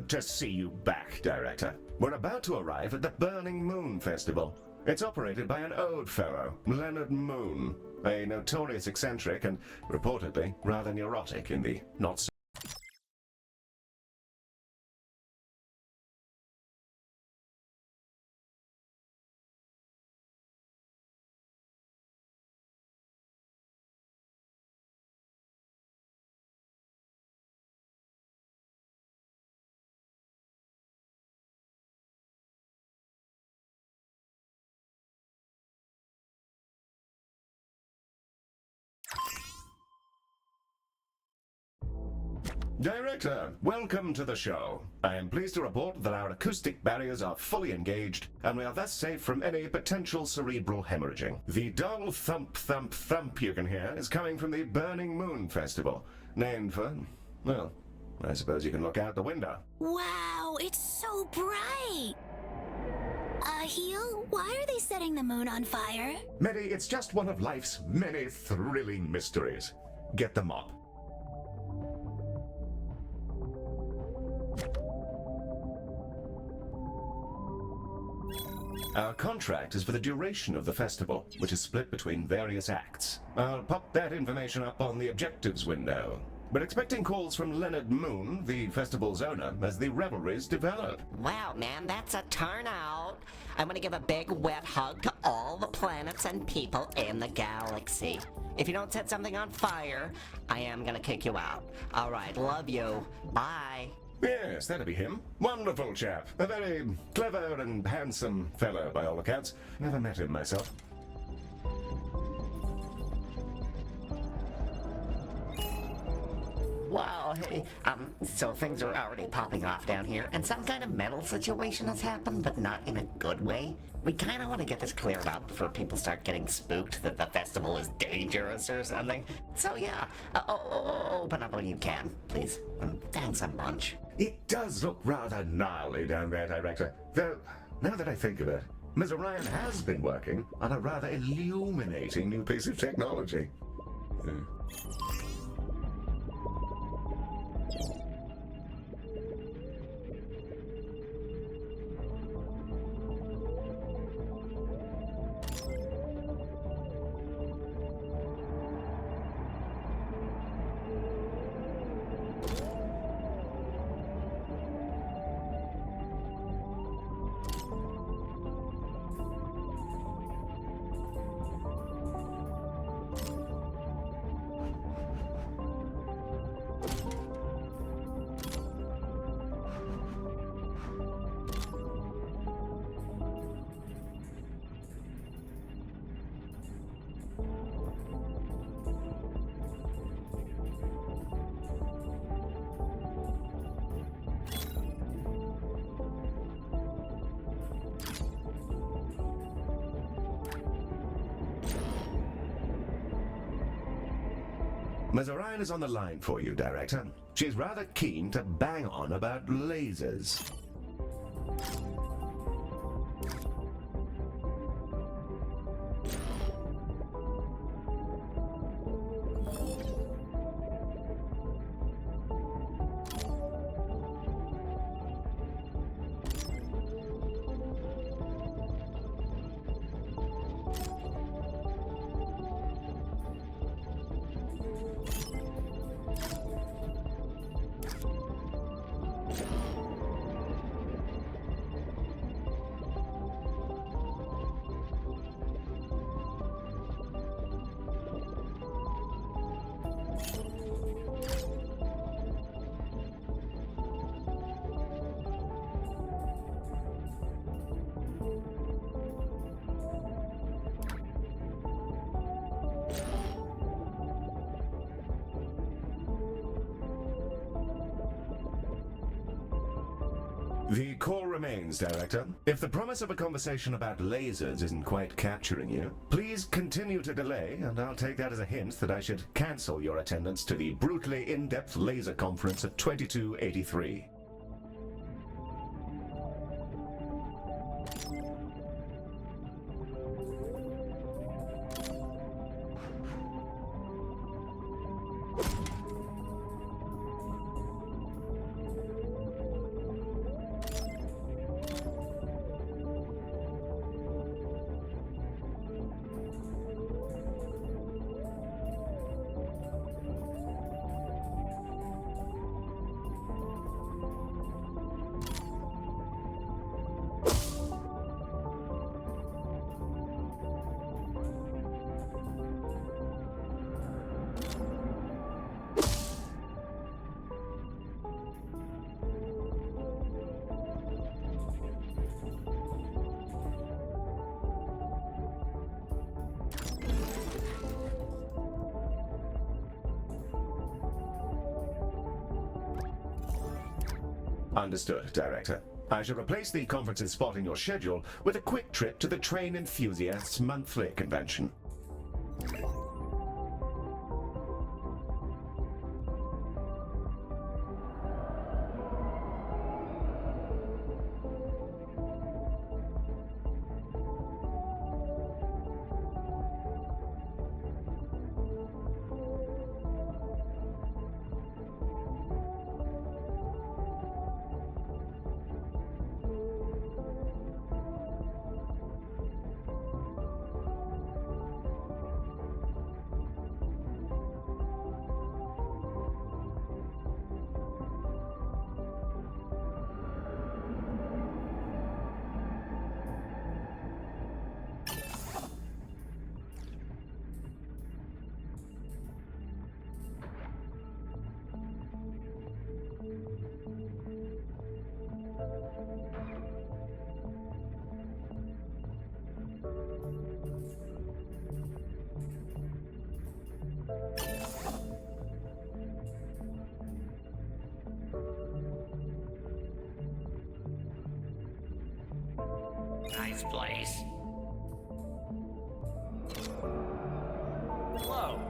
Good to see you back, Director. We're about to arrive at the Burning Moon Festival. It's operated by an old fellow, Leonard Moon, a notorious eccentric and, reportedly, rather neurotic in the not-so... Director, welcome to the show. I am pleased to report that our acoustic barriers are fully engaged, and we are thus safe from any potential cerebral hemorrhaging. The dull thump thump thump you can hear is coming from the Burning Moon Festival, named for, well, I suppose you can look out the window. Wow, it's so bright! Heel, why are they setting the moon on fire? Medi, it's just one of life's many thrilling mysteries. Get the mop. Our contract is for the duration of the festival, which is split between various acts. I'll pop that information up on the objectives window. We're expecting calls from Leonard Moon, the festival's owner, as the revelries develop. Wow, man, that's a turnout. I'm gonna give a big wet hug to all the planets and people in the galaxy. If you don't set something on fire, I am gonna kick you out. All right, love you. Bye. Yes, that'd be him. Wonderful chap. A very clever and handsome fellow, by all accounts. Never met him myself. Wow, hey, so things are already popping off down here, and some kind of metal situation has happened, but not in a good way. We kind of want to get this cleared up before people start getting spooked that the festival is dangerous or something. So yeah, open up when you can, please. Thanks a bunch. It does look rather gnarly down there, Director. Though, now that I think of it, Ms. Orion has been working on a rather illuminating new piece of technology. Ms. Orion is on the line for you, Director. She's rather keen to bang on about lasers. The call remains, Director. If the promise of a conversation about lasers isn't quite capturing you, please continue to delay, and I'll take that as a hint that I should cancel your attendance to the brutally in-depth laser conference at 2283. Understood, Director. I shall replace the conference's spot in your schedule with a quick trip to the Train Enthusiasts Monthly Convention. Nice place. Whoa.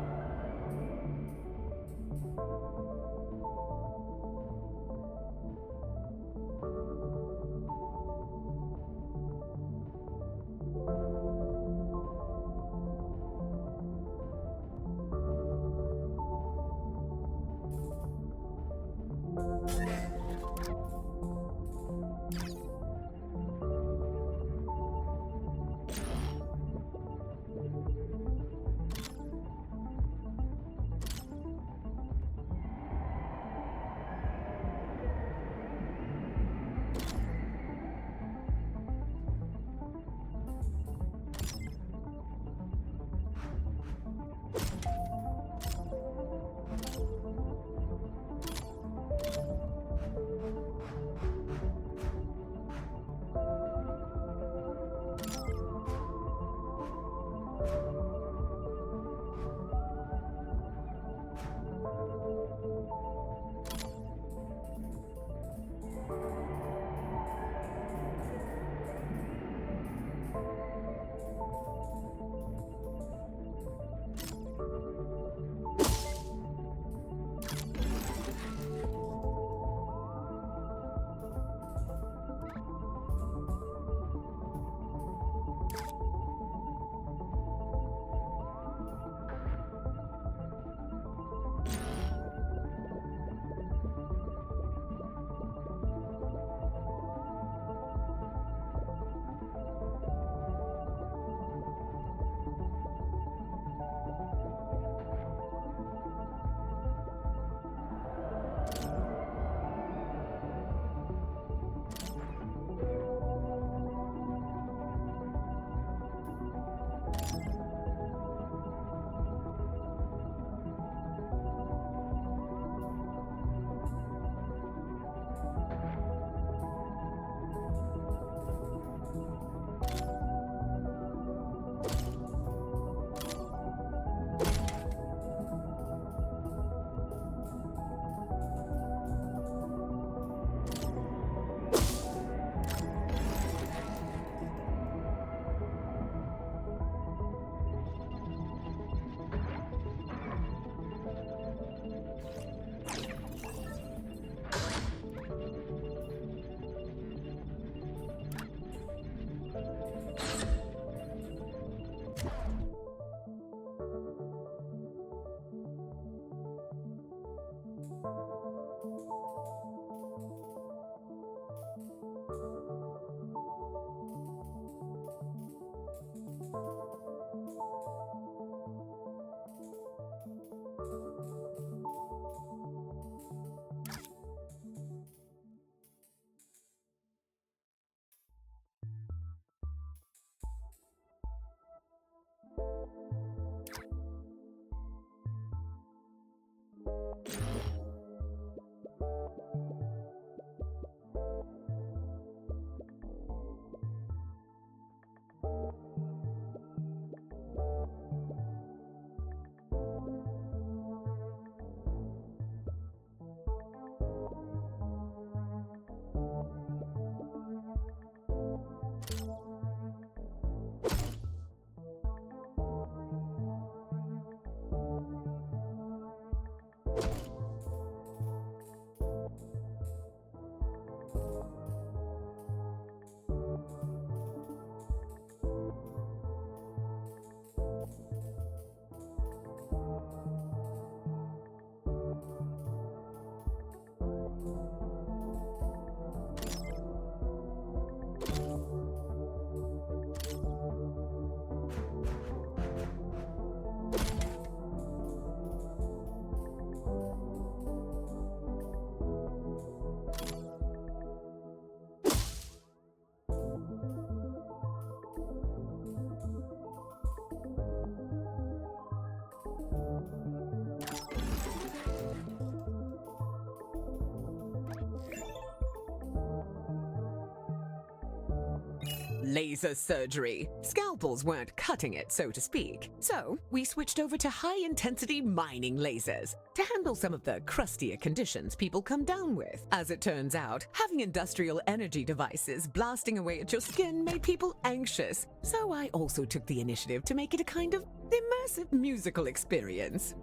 laser surgery. Scalpels weren't cutting it, so to speak. So, we switched over to high-intensity mining lasers to handle some of the crustier conditions people come down with. As it turns out, having industrial energy devices blasting away at your skin made people anxious. So I also took the initiative to make it a kind of immersive musical experience.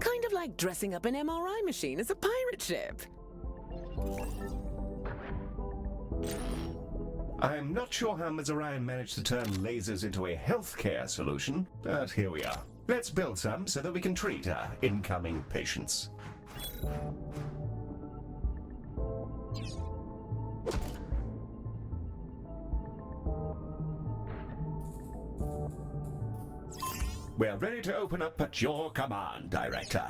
Kind of like dressing up an MRI machine as a pirate ship. I'm not sure how Ms. Orion managed to turn lasers into a healthcare solution, but here we are. Let's build some so that we can treat our incoming patients. We're ready to open up at your command, Director.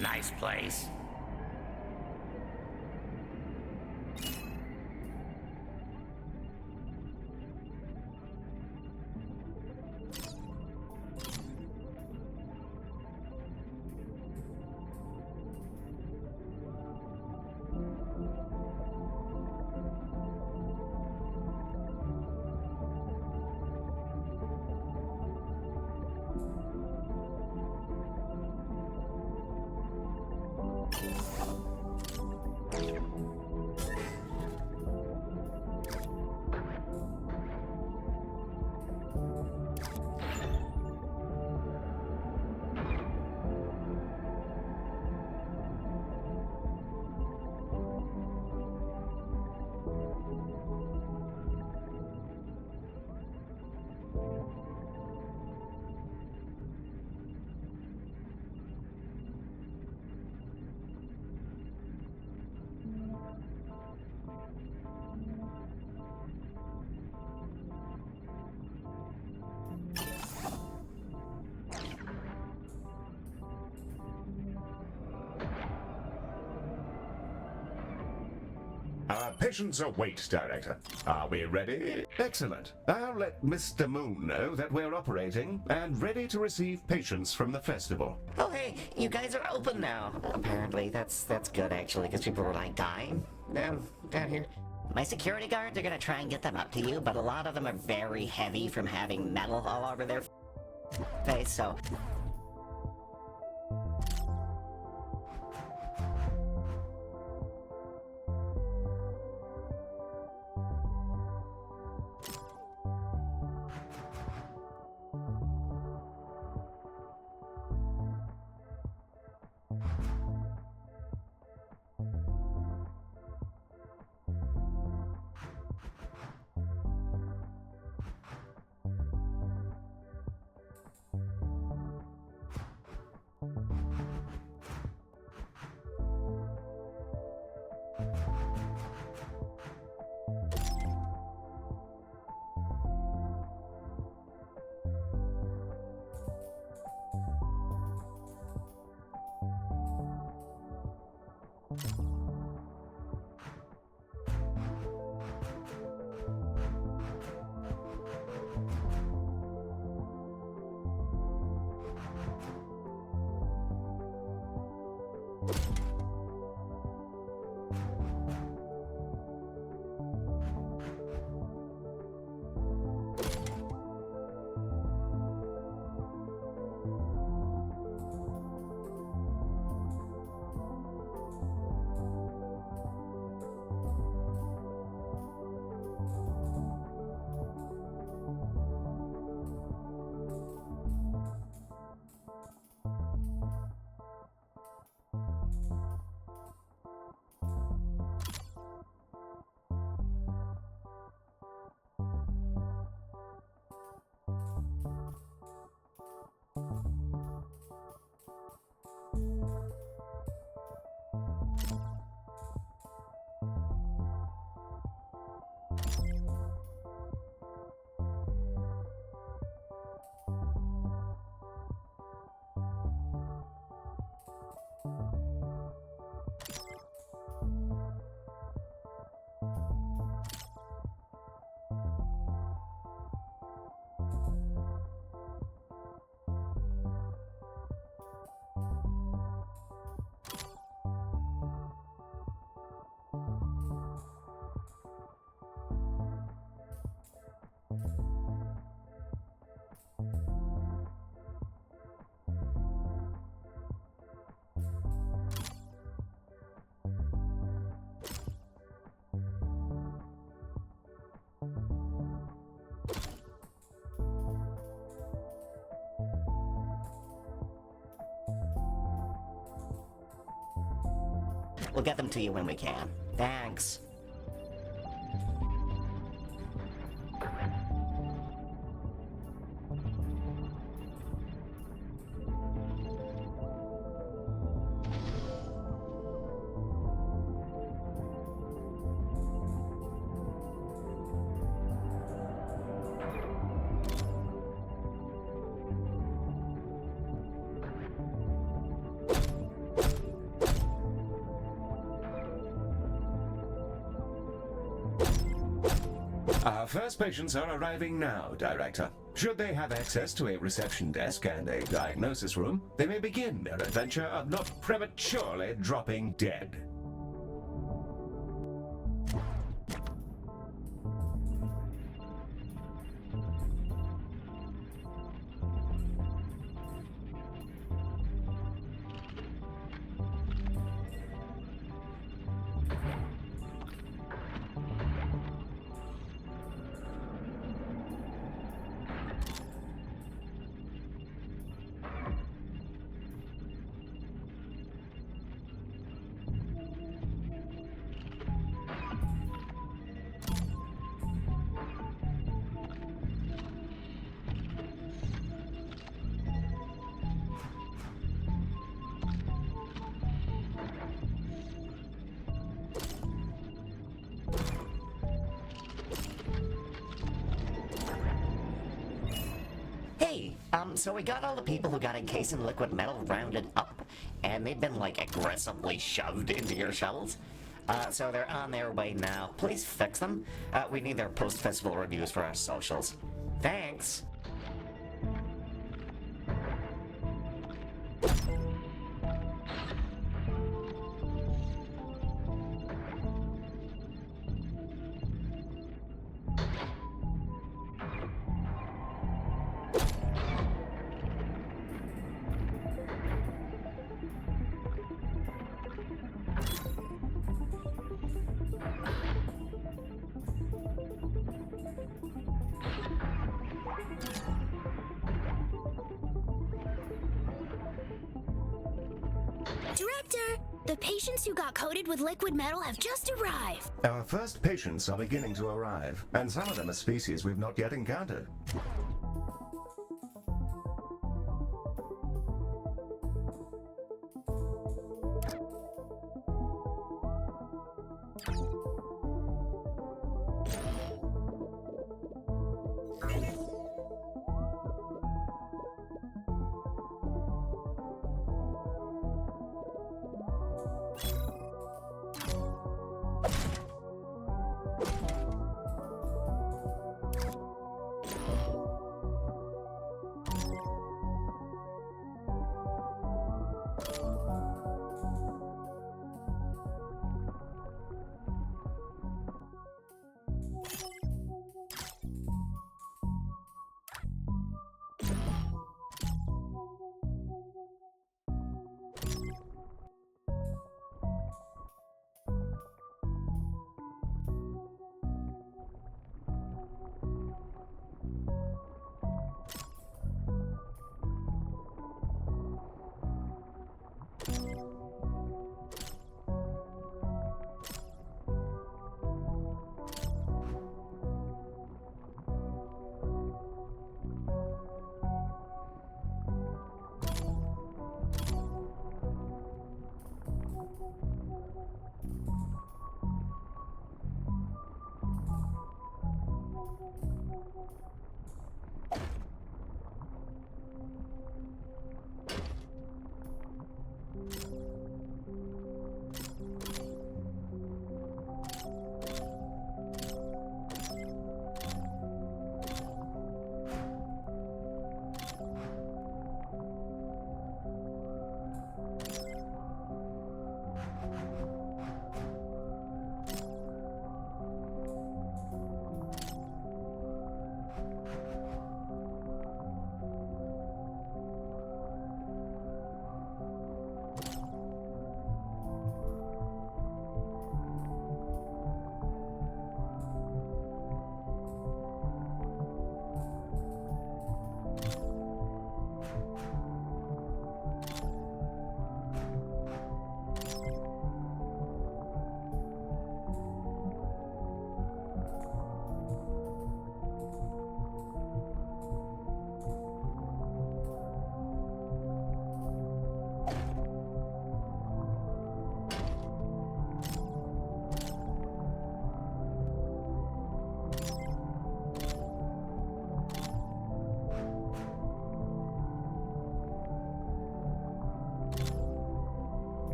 Nice place. Our patients await, Director. Are we ready? Excellent. I'll let Mr. Moon know that we're operating and ready to receive patients from the festival. Oh hey, you guys are open now. Apparently, that's good actually, because people were like dying down here. My security guards are gonna try and get them up to you, but a lot of them are very heavy from having metal all over their face, so... We'll get them to you when we can. Thanks. Our first patients are arriving now, Director. Should they have access to a reception desk and a diagnosis room, they may begin their adventure of not prematurely dropping dead. So we got all the people who got encased in liquid metal rounded up, and they've been, like, aggressively shoved into your shuttles. So they're on their way now. Please fix them. We need their post-festival reviews for our socials. Thanks! Director, the patients who got coated with liquid metal have just arrived. Our first patients are beginning to arrive, and some of them are species we've not yet encountered.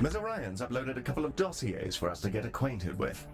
Ms. Orion's uploaded a couple of dossiers for us to get acquainted with.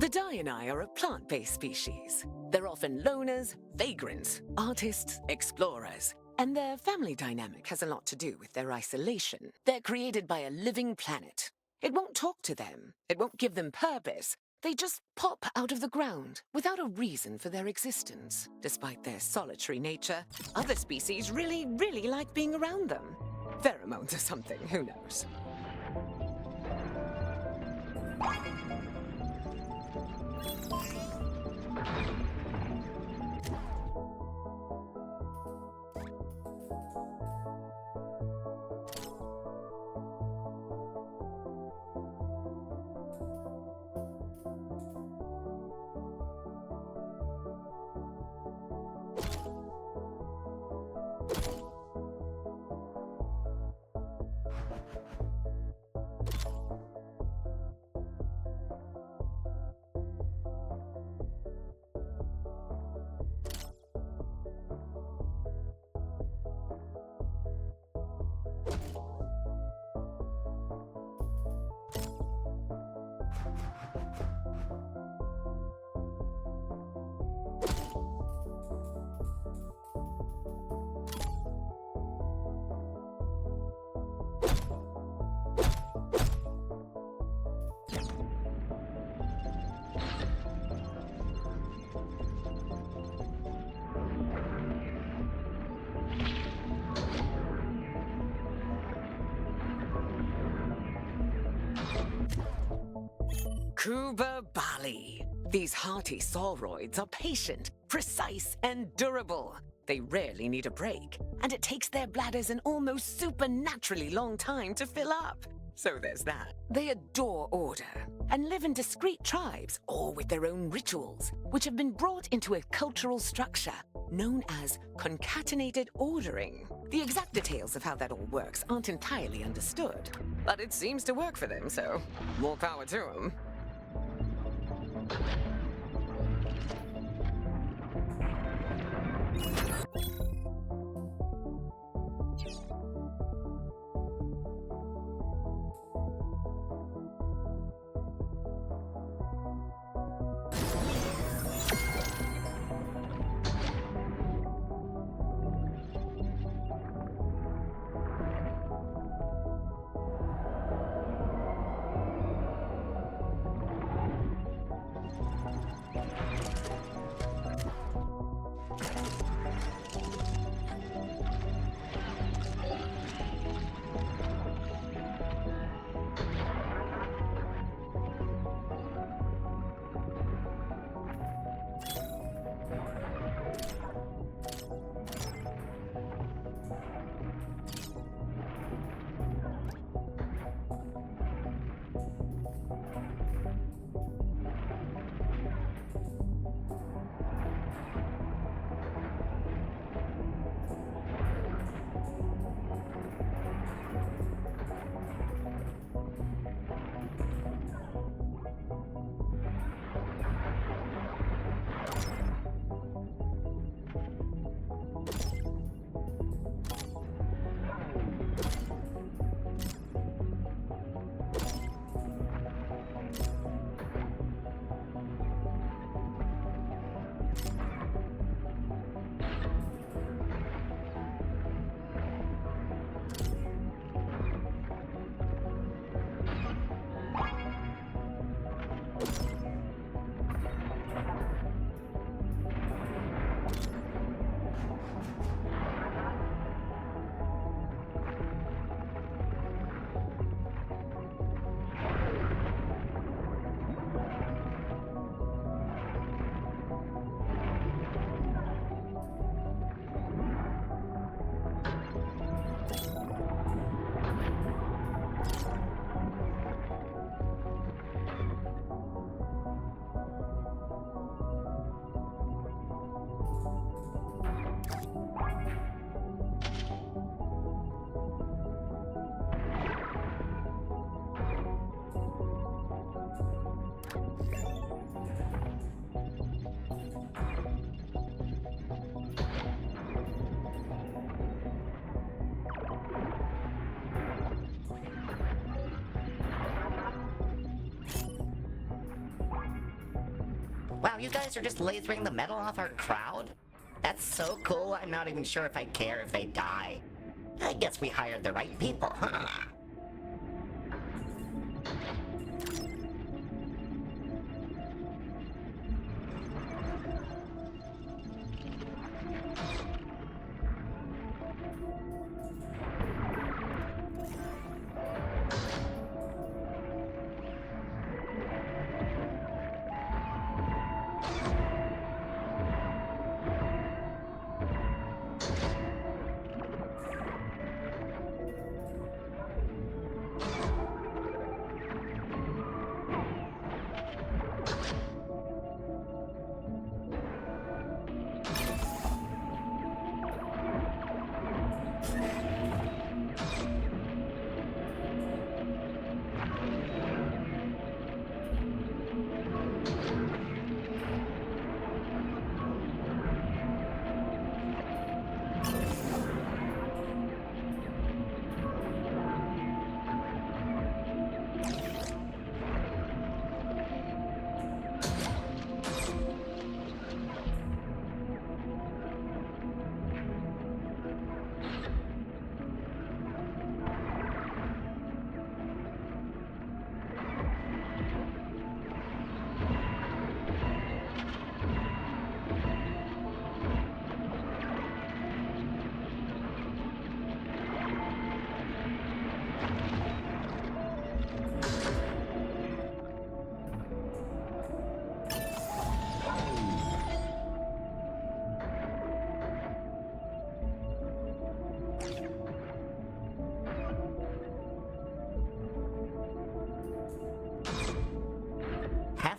The Diani are a plant-based species. They're often loners, vagrants, artists, explorers, and their family dynamic has a lot to do with their isolation. They're created by a living planet. It won't talk to them. It won't give them purpose. They just pop out of the ground without a reason for their existence. Despite their solitary nature, other species really like being around them. Pheromones or something, who knows? Kuba Bali. These hearty sauroids are patient, precise, and durable. They rarely need a break, and it takes their bladders an almost supernaturally long time to fill up. So there's that. They adore order and live in discrete tribes, all with their own rituals, which have been brought into a cultural structure known as concatenated ordering. The exact details of how that all works aren't entirely understood, but it seems to work for them, so more power to them. Wow, you guys are just lasering the metal off our crowd? That's so cool, I'm not even sure if I care if they die. I guess we hired the right people, huh?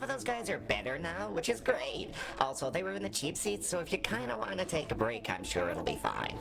Those guys are better now, which is great. Also, they were in the cheap seats, so if you kind of want to take a break, I'm sure it'll be fine.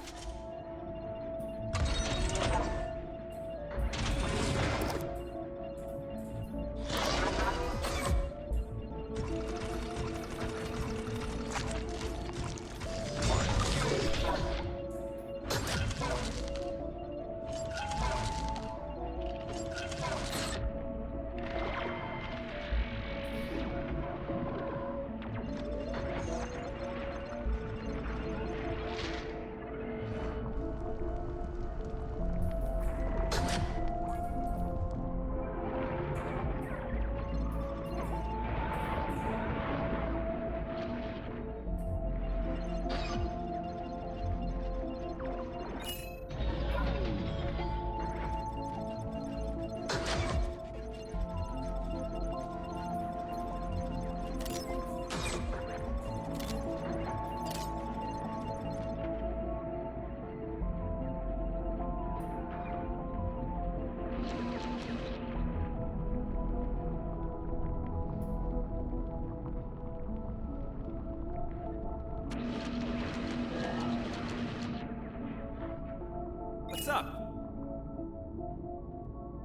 What's up?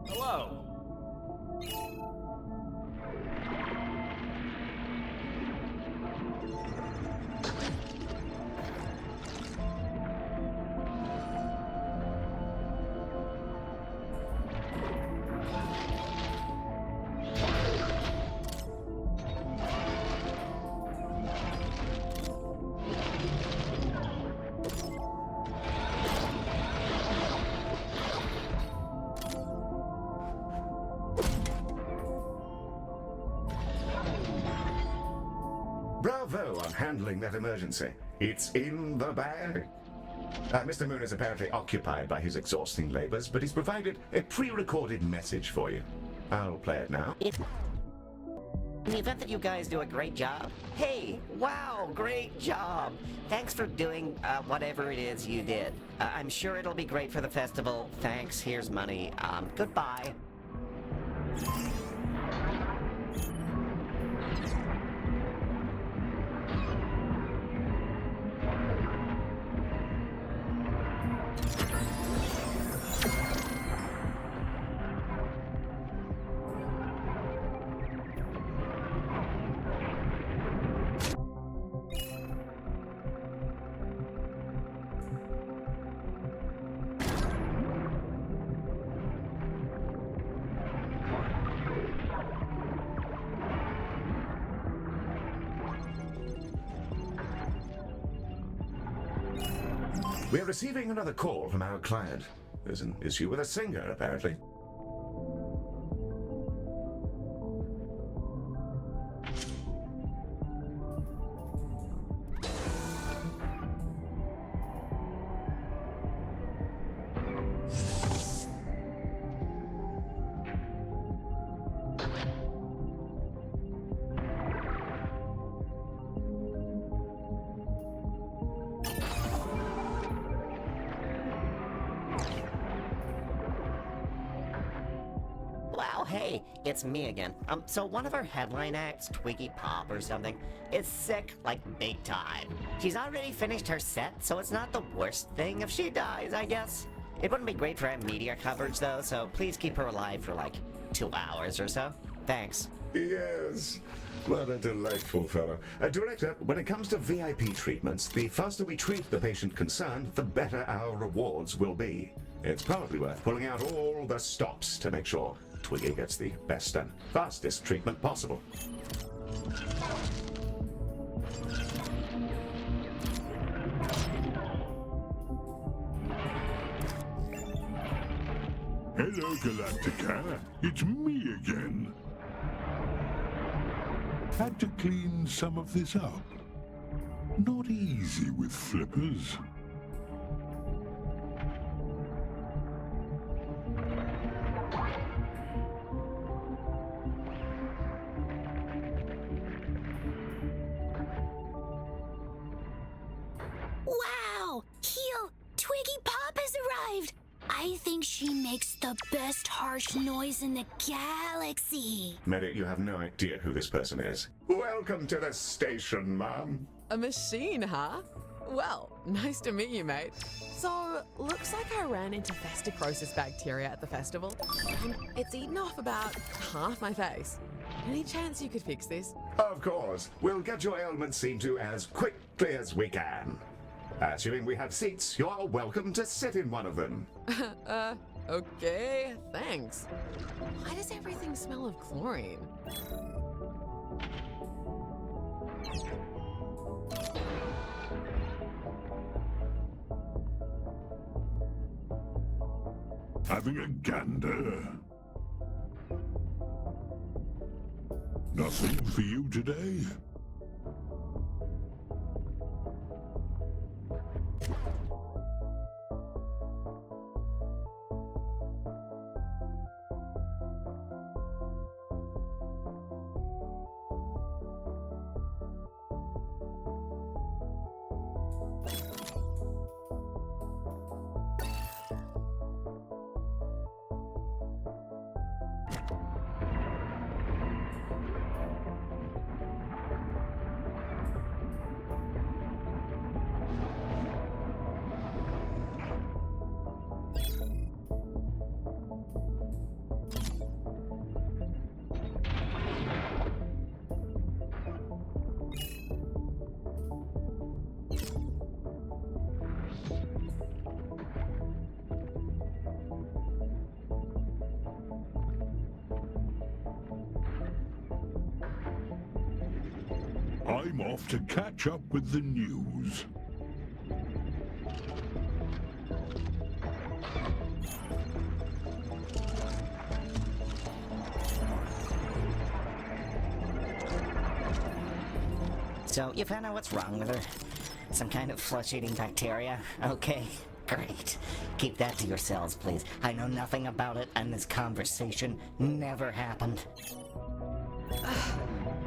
Hello? Bravo on handling that emergency. It's in the bag. Mr. Moon is apparently occupied by his exhausting labors, but he's provided a pre-recorded message for you. I'll play it now. In the event that you guys do a great job, hey, wow, great job. Thanks for doing whatever it is you did. I'm sure it'll be great for the festival. Thanks, here's money. Goodbye. We're receiving another call from our client. There's an issue with a singer, apparently. Wow, hey, it's me again. So one of our headline acts, Twiggy Pop or something, is sick, like big time. She's already finished her set, so it's not the worst thing if she dies, I guess. It wouldn't be great for our media coverage though, so please keep her alive for like 2 hours or so. Thanks. Yes. What a delightful fellow. Director, when it comes to VIP treatments, the faster we treat the patient concerned, the better our rewards will be. It's probably worth pulling out all the stops to make sure Twiggy gets the best and fastest treatment possible. Hello, Galacticare. It's me again. Had to clean some of this up. Not easy with flippers. Wow! Heel! Twiggy Pop has arrived! I think she makes the best harsh noise in the galaxy. Medic, you have no idea who this person is. Welcome to the station, Mom. A machine, huh? Well, nice to meet you, mate. So, looks like I ran into festicrosis bacteria at the festival, and it's eaten off about half my face. Any chance you could fix this? Of course. We'll get your ailment seen to as quickly as we can. Assuming we have seats, you're welcome to sit in one of them. Okay, thanks. Why does everything smell of chlorine? Having a gander. Nothing for you today? I'm off to catch up with the news. So, you found out what's wrong with her? Some kind of flesh-eating bacteria? Okay, great. Keep that to yourselves, please. I know nothing about it, and this conversation never happened.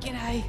G'day.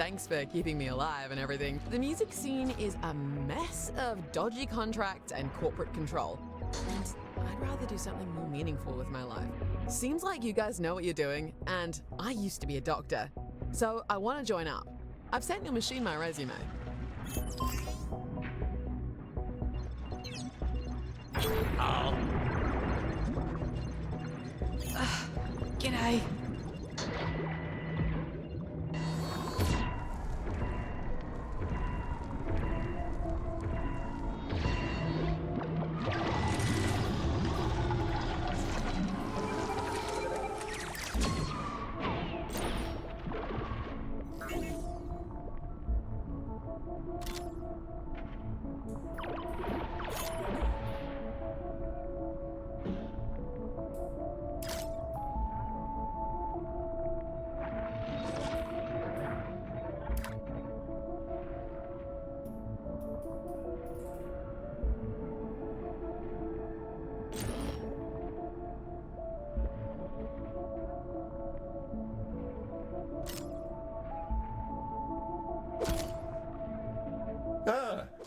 Thanks for keeping me alive and everything. The music scene is a mess of dodgy contracts and corporate control. And I'd rather do something more meaningful with my life. Seems like you guys know what you're doing, and I used to be a doctor. So I want to join up. I've sent your machine my resume. Oh. G'day.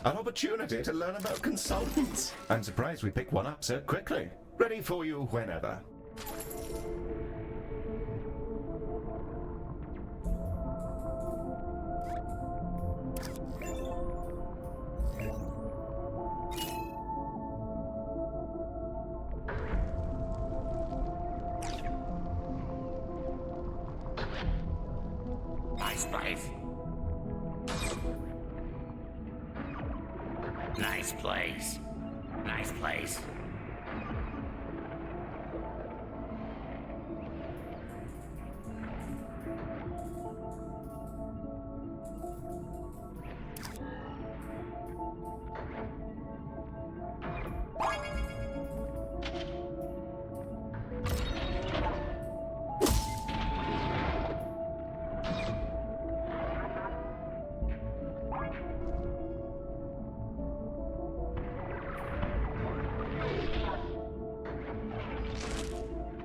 An opportunity to learn about consultants. I'm surprised we picked one up so quickly. Ready for you whenever. Nice place. Nice place. Nice place.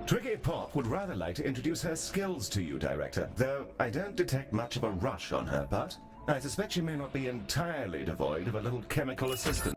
Twiggy Pop would rather like to introduce her skills to you, Director, though I don't detect much of a rush on her part. I suspect she may not be entirely devoid of a little chemical assistance.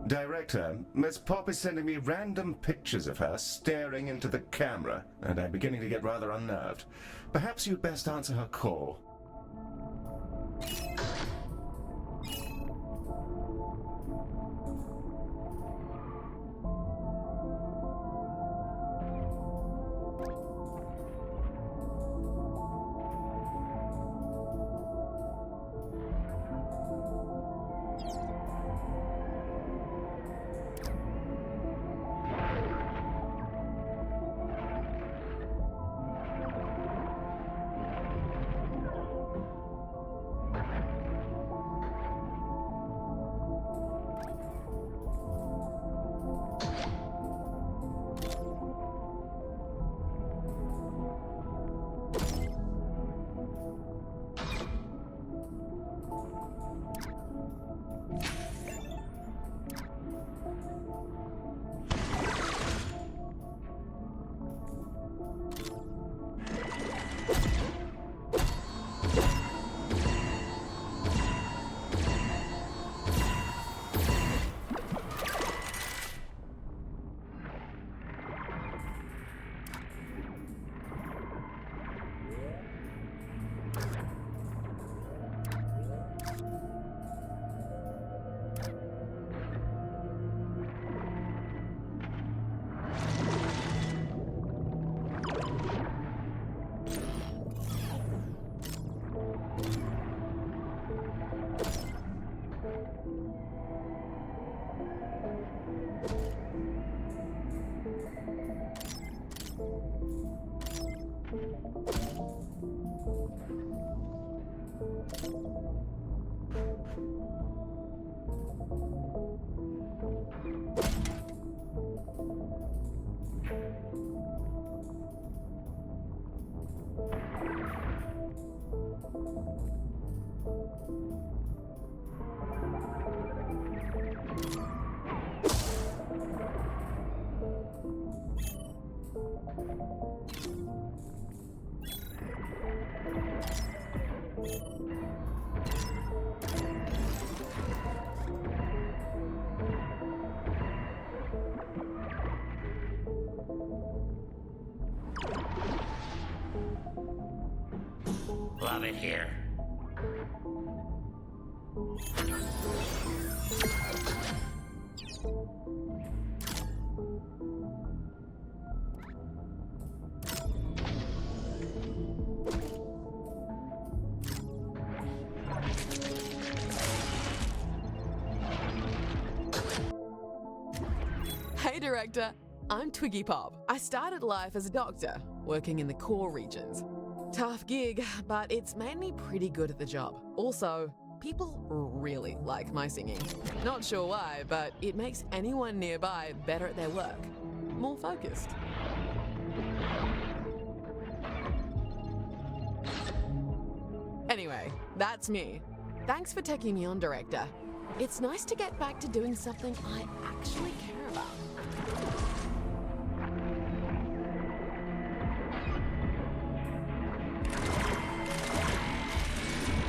Director, Miss Pop is sending me random pictures of her staring into the camera, and I'm beginning to get rather unnerved. Perhaps you'd best answer her call. Love it here. Hey, Director. I'm Twiggy Pop. I started life as a doctor, working in the core regions. Tough gig, but it's made me pretty good at the job. Also, people really like my singing. Not sure why, but it makes anyone nearby better at their work. More focused. Anyway, that's me. Thanks for taking me on, Director. It's nice to get back to doing something I actually care about.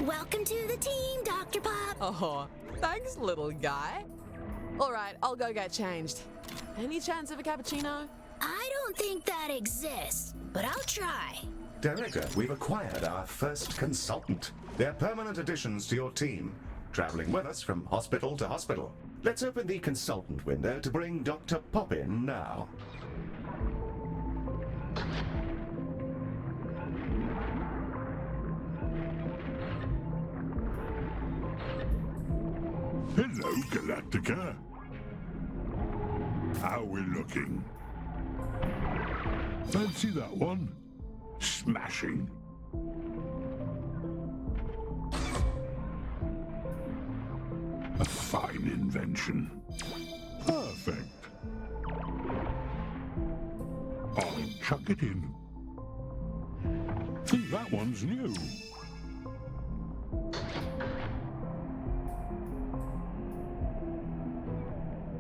Welcome to the team, Dr. Pop. Oh, thanks, little guy. All right, I'll go get changed. Any chance of a cappuccino? I don't think that exists, but I'll try. Director, we've acquired our first consultant. They're permanent additions to your team, traveling with us from hospital to hospital. Let's open the consultant window to bring Dr. Pop in now. Hello, Galacticare. How we looking? Fancy that one? Smashing. A fine invention. Perfect. I'll chuck it in. Think that one's new.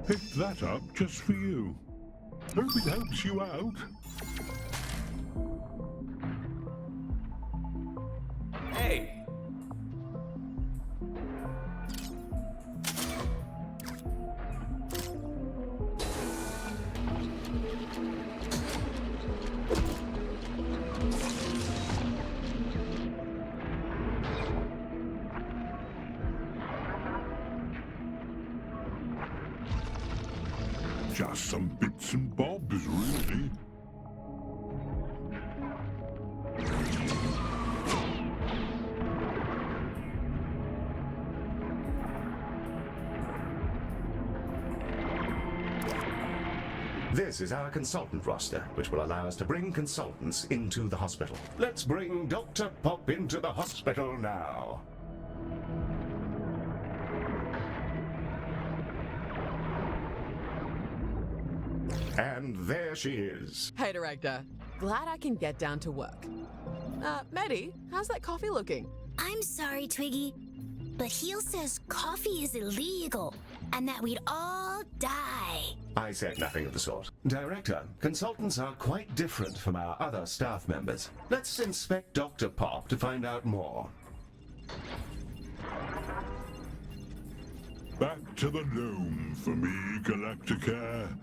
Picked that up just for you. Hope it helps you out. Hey! Just some bits and bobs, really. This is our consultant roster, which will allow us to bring consultants into the hospital. Let's bring Dr. Pop into the hospital now. And there she is. Hey, Director. Glad I can get down to work. Maddie, how's that coffee looking? I'm sorry, Twiggy, but Heel says coffee is illegal and that we'd all die. I said nothing of the sort. Director, consultants are quite different from our other staff members. Let's inspect Dr. Pop to find out more. Back to the loom for me, Galacticare.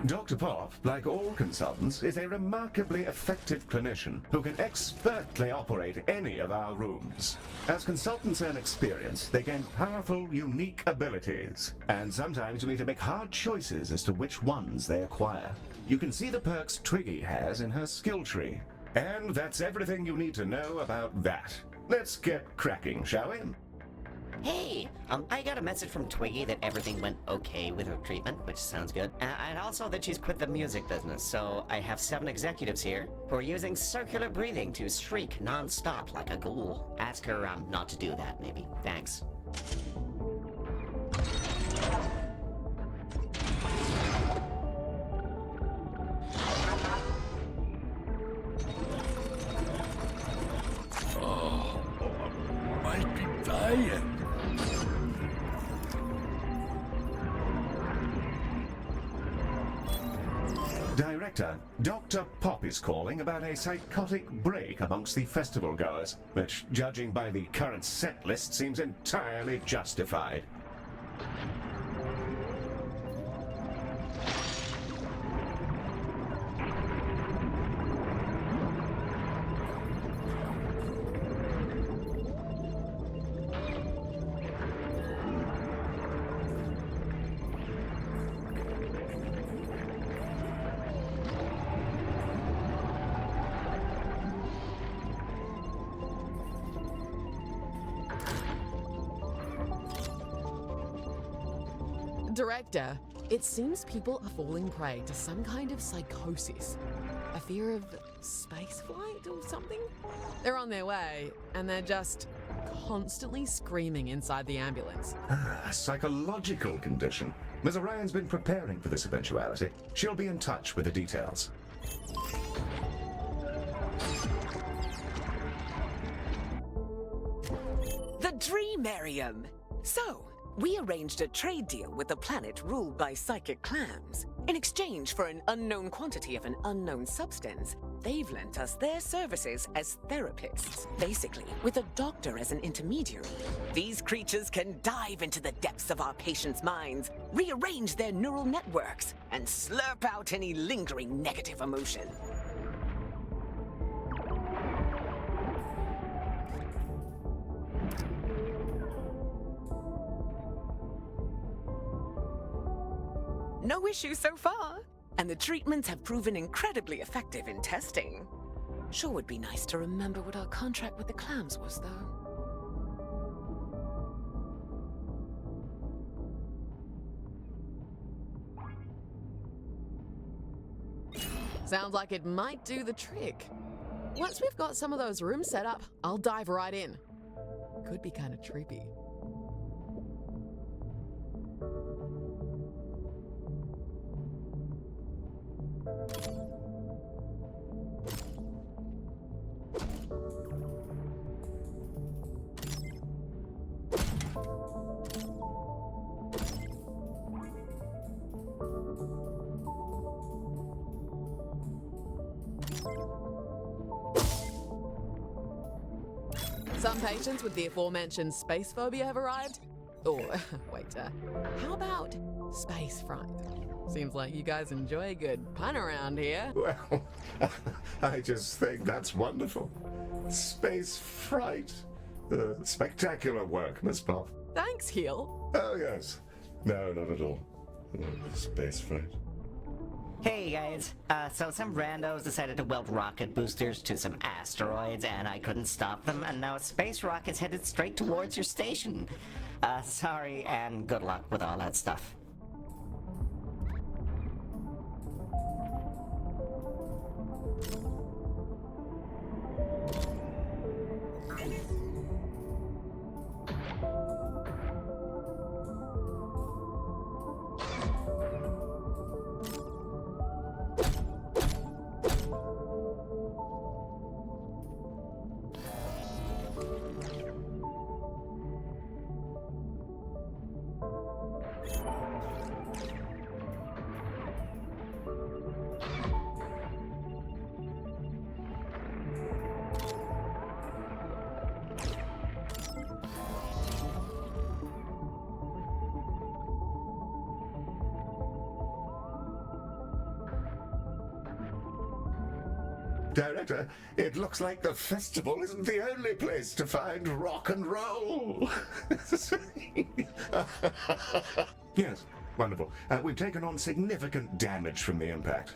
Dr. Pop, like all consultants, is a remarkably effective clinician who can expertly operate any of our rooms. As consultants earn experience, they gain powerful, unique abilities, and sometimes we need to make hard choices as to which ones they acquire. You can see the perks Twiggy has in her skill tree. And that's everything you need to know about that. Let's get cracking, shall we? Hey, I got a message from Twiggy that everything went okay with her treatment, which sounds good. And also that she's quit the music business, so I have 7 executives here who are using circular breathing to shriek non-stop like a ghoul. Ask her not to do that, maybe. Thanks. Might be dying. Director, Dr. Pop is calling about a psychotic break amongst the festival goers, which, judging by the current set list, seems entirely justified. Director, it seems people are falling prey to some kind of psychosis. A fear of spaceflight or something? They're on their way, and they're just constantly screaming inside the ambulance. A psychological condition. Ms. Orion's been preparing for this eventuality. She'll be in touch with the details. The Dreamarium! So, we arranged a trade deal with a planet ruled by psychic clams. In exchange for an unknown quantity of an unknown substance, they've lent us their services as therapists. Basically, with a doctor as an intermediary, these creatures can dive into the depths of our patients' minds, rearrange their neural networks, and slurp out any lingering negative emotion. No issues so far, and the treatments have proven incredibly effective in testing. Sure would be nice to remember what our contract with the clams was, though. Sounds like it might do the trick. Once we've got some of those rooms set up, I'll dive right in. Could be kind of trippy. Some patients with the aforementioned space phobia have arrived. Oh, wait, how about space fright? Seems like you guys enjoy a good pun around here. Well, I just think that's wonderful. Space fright. Spectacular work, Miss Pop. Thanks, Heel. Oh, yes. No, not at all. Space fright. Hey guys, so some randos decided to weld rocket boosters to some asteroids and I couldn't stop them, and now a space rocket's headed straight towards your station. Sorry and good luck with all that stuff. Director, it looks like the festival isn't the only place to find rock and roll. Yes, wonderful. We've taken on significant damage from the impact.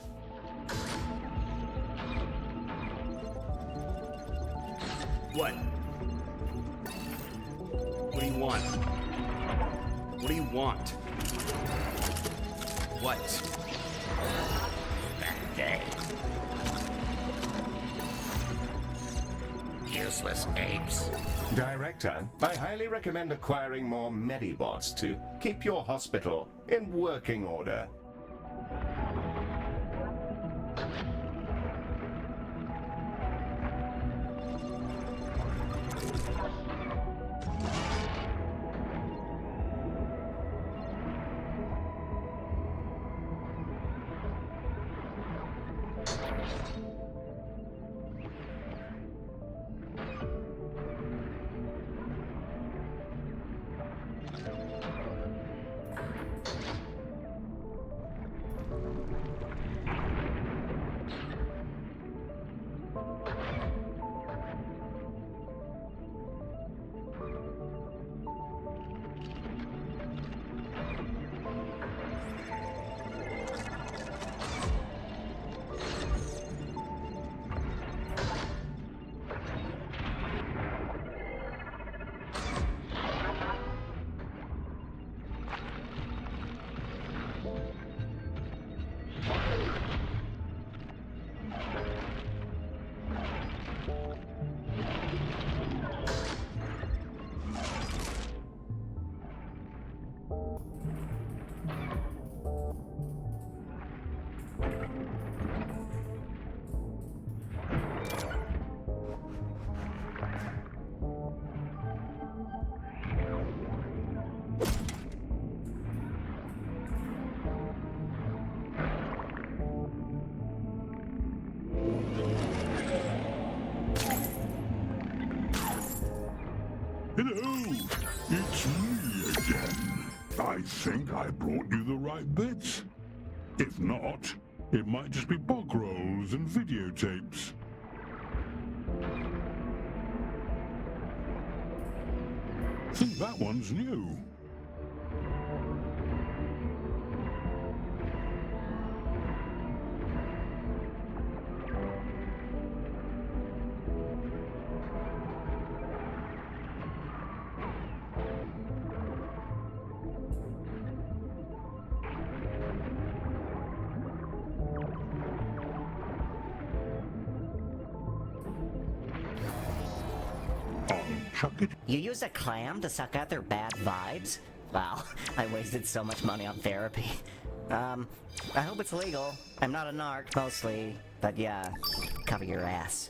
What? What do you want? What do you want? What? Okay. Useless apes. Director, I highly recommend acquiring more Medibots to keep your hospital in working order. Hello, it's me again. I think I brought you the right bits. If not, it might just be bog rolls and videotapes. Think that one's new. Chuck it. You use a clam to suck out their bad vibes? Wow, I wasted so much money on therapy. I hope it's legal. I'm not a narc, mostly, but yeah, cover your ass.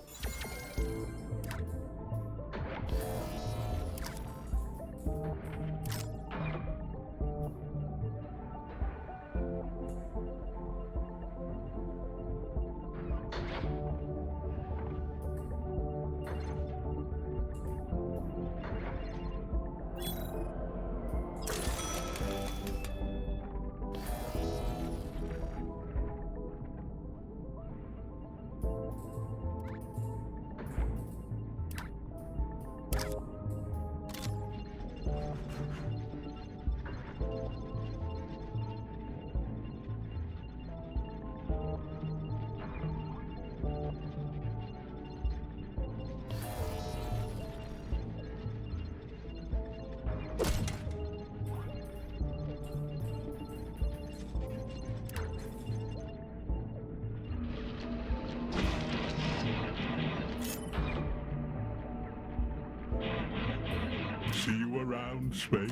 See you around, Space.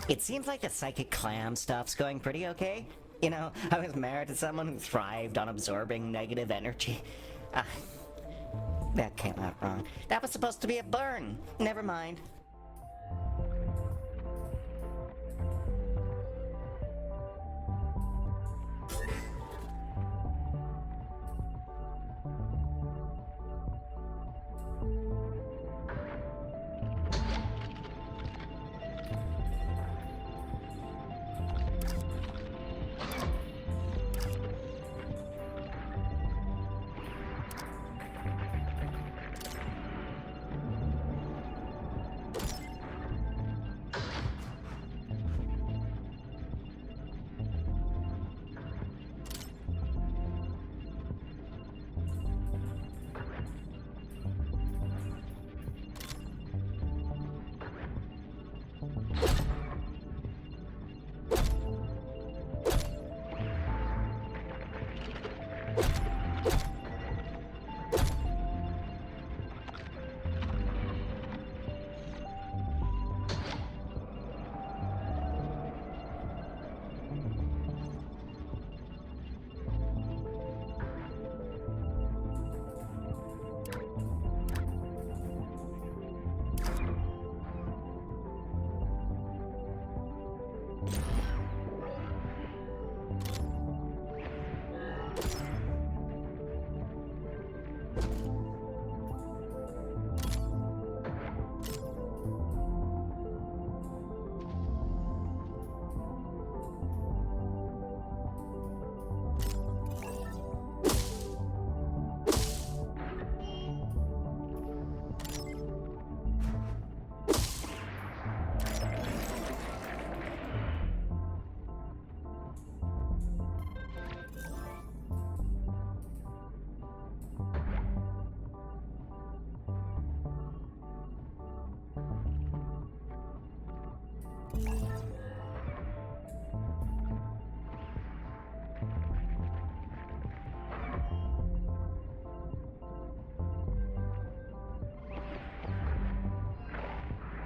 It seems like the psychic clam stuff's going pretty okay. You know, I was married to someone who thrived on absorbing negative energy. That came out wrong. That was supposed to be a burn. Never mind.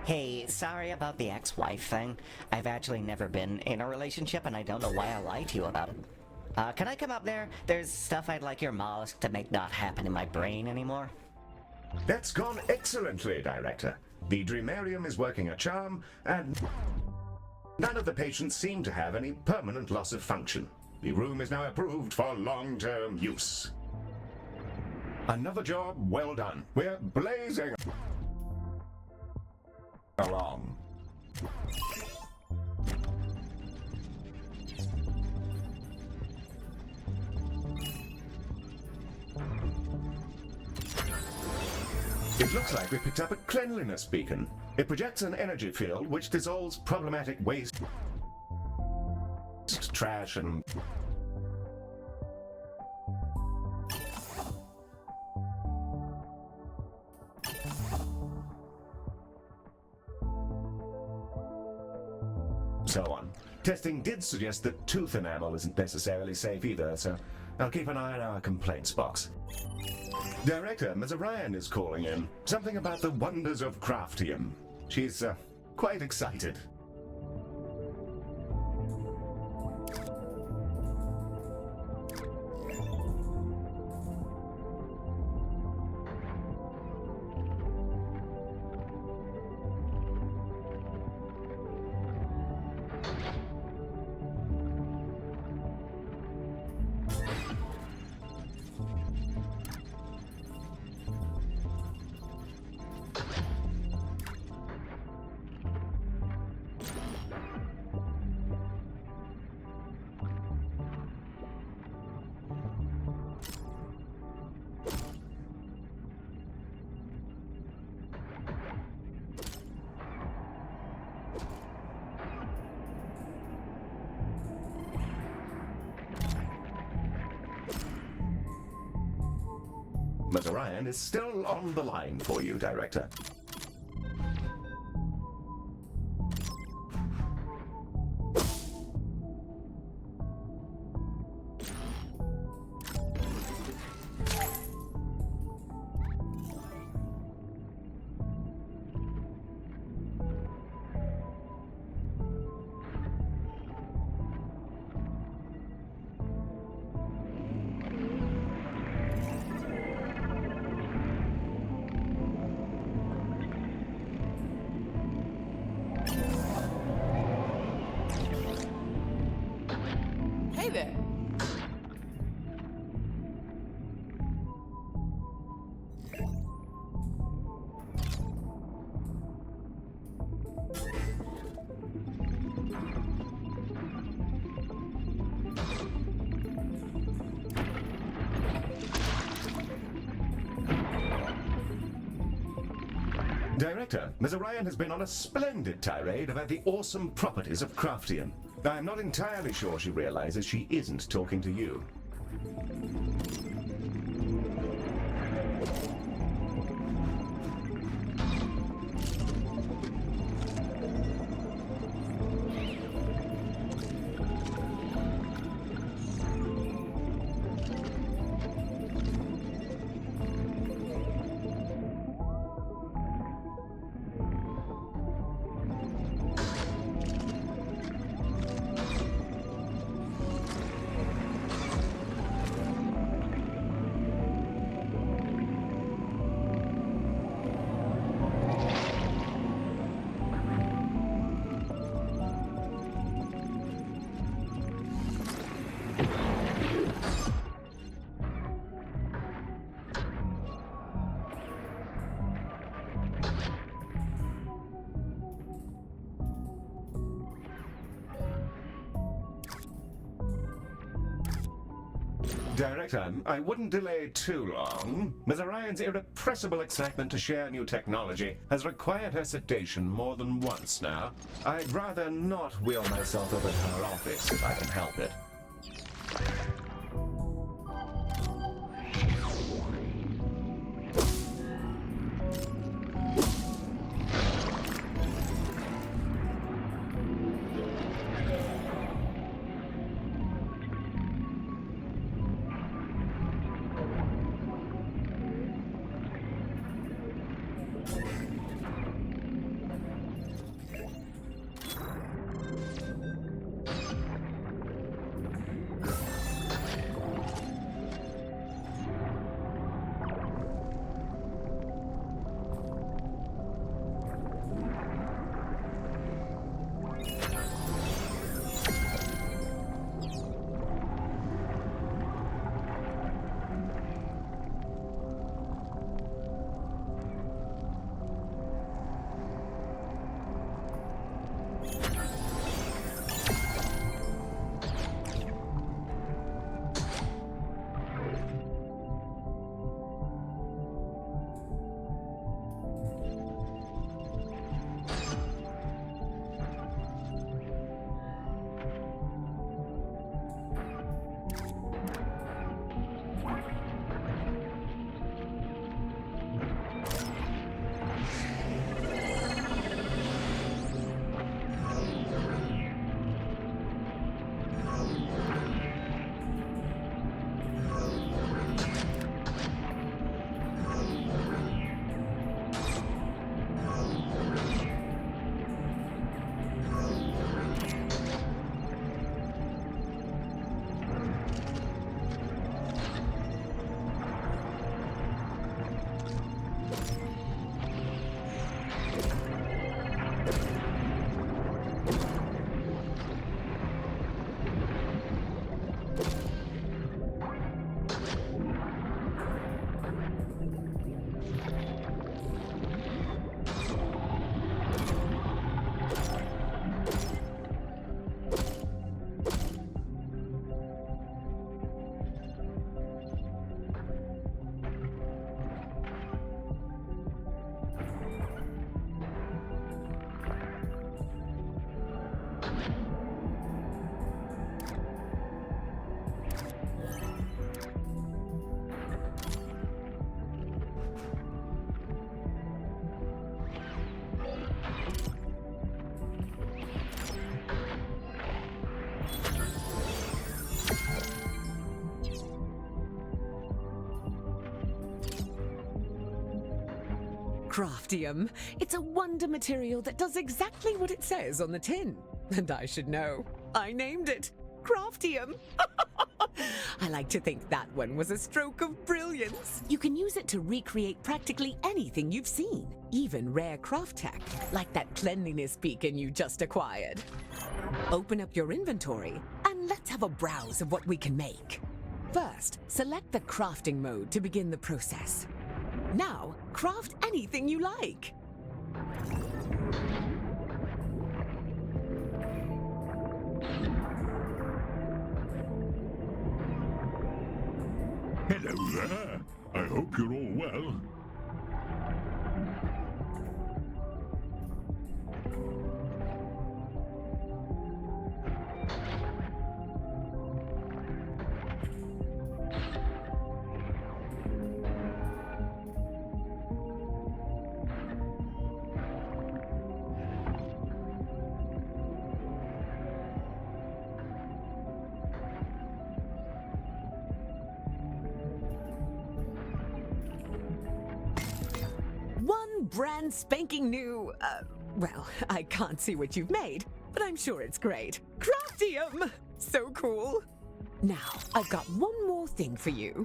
Hey, sorry about the ex-wife thing. I've actually never been in a relationship and I don't know why I lied to you about it. Can I come up there? There's stuff I'd like your mollusk to make not happen in my brain anymore. That's gone excellently, Director. The Dreamarium is working a charm, and none of the patients seem to have any permanent loss of function. The room is now approved for long-term use. Another job well done. We're blazing along. It looks like we picked up a cleanliness beacon. It projects an energy field which dissolves problematic waste, trash, and so on. Testing did suggest that tooth enamel isn't necessarily safe either, so I'll keep an eye on our complaints box. Director Mazarian is calling in. Something about the wonders of Craftium. She's quite excited. Mazarian is still on the line for you, Director. Director, Ms. Orion has been on a splendid tirade about the awesome properties of Craftium. I'm not entirely sure she realizes she isn't talking to you. Director, I wouldn't delay too long. Ms. Orion's irrepressible excitement to share new technology has required her sedation more than once now. I'd rather not wheel myself over to her office if I can help it. Craftium. It's a wonder material that does exactly what it says on the tin. And I should know. I named it Craftium. I like to think that one was a stroke of brilliance. You can use it to recreate practically anything you've seen, even rare craft tech, like that cleanliness beacon you just acquired. Open up your inventory and let's have a browse of what we can make. First, select the crafting mode to begin the process. Now, craft anything you like. Hello there. I hope you're all well. brand spanking new, well, I can't see what you've made, but I'm sure it's great. Craftium! So cool. Now, I've got one more thing for you.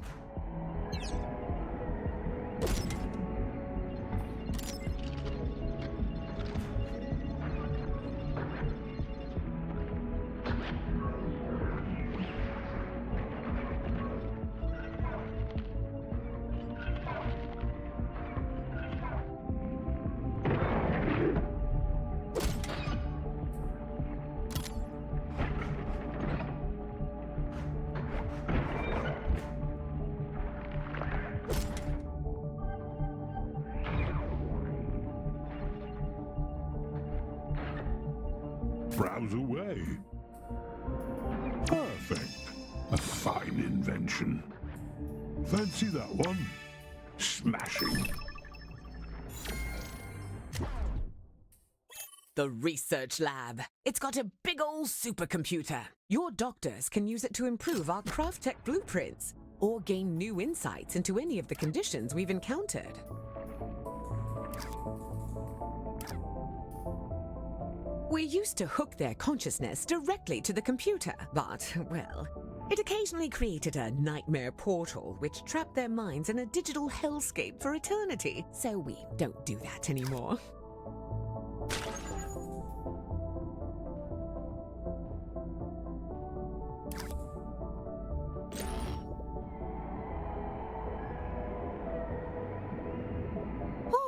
Browse away. Perfect. A fine invention. Fancy that one? Smashing. The research lab. It's got a big old supercomputer. Your doctors can use it to improve our craft tech blueprints or gain new insights into any of the conditions we've encountered. We used to hook their consciousness directly to the computer, but, well, it occasionally created a nightmare portal which trapped their minds in a digital hellscape for eternity, so we don't do that anymore.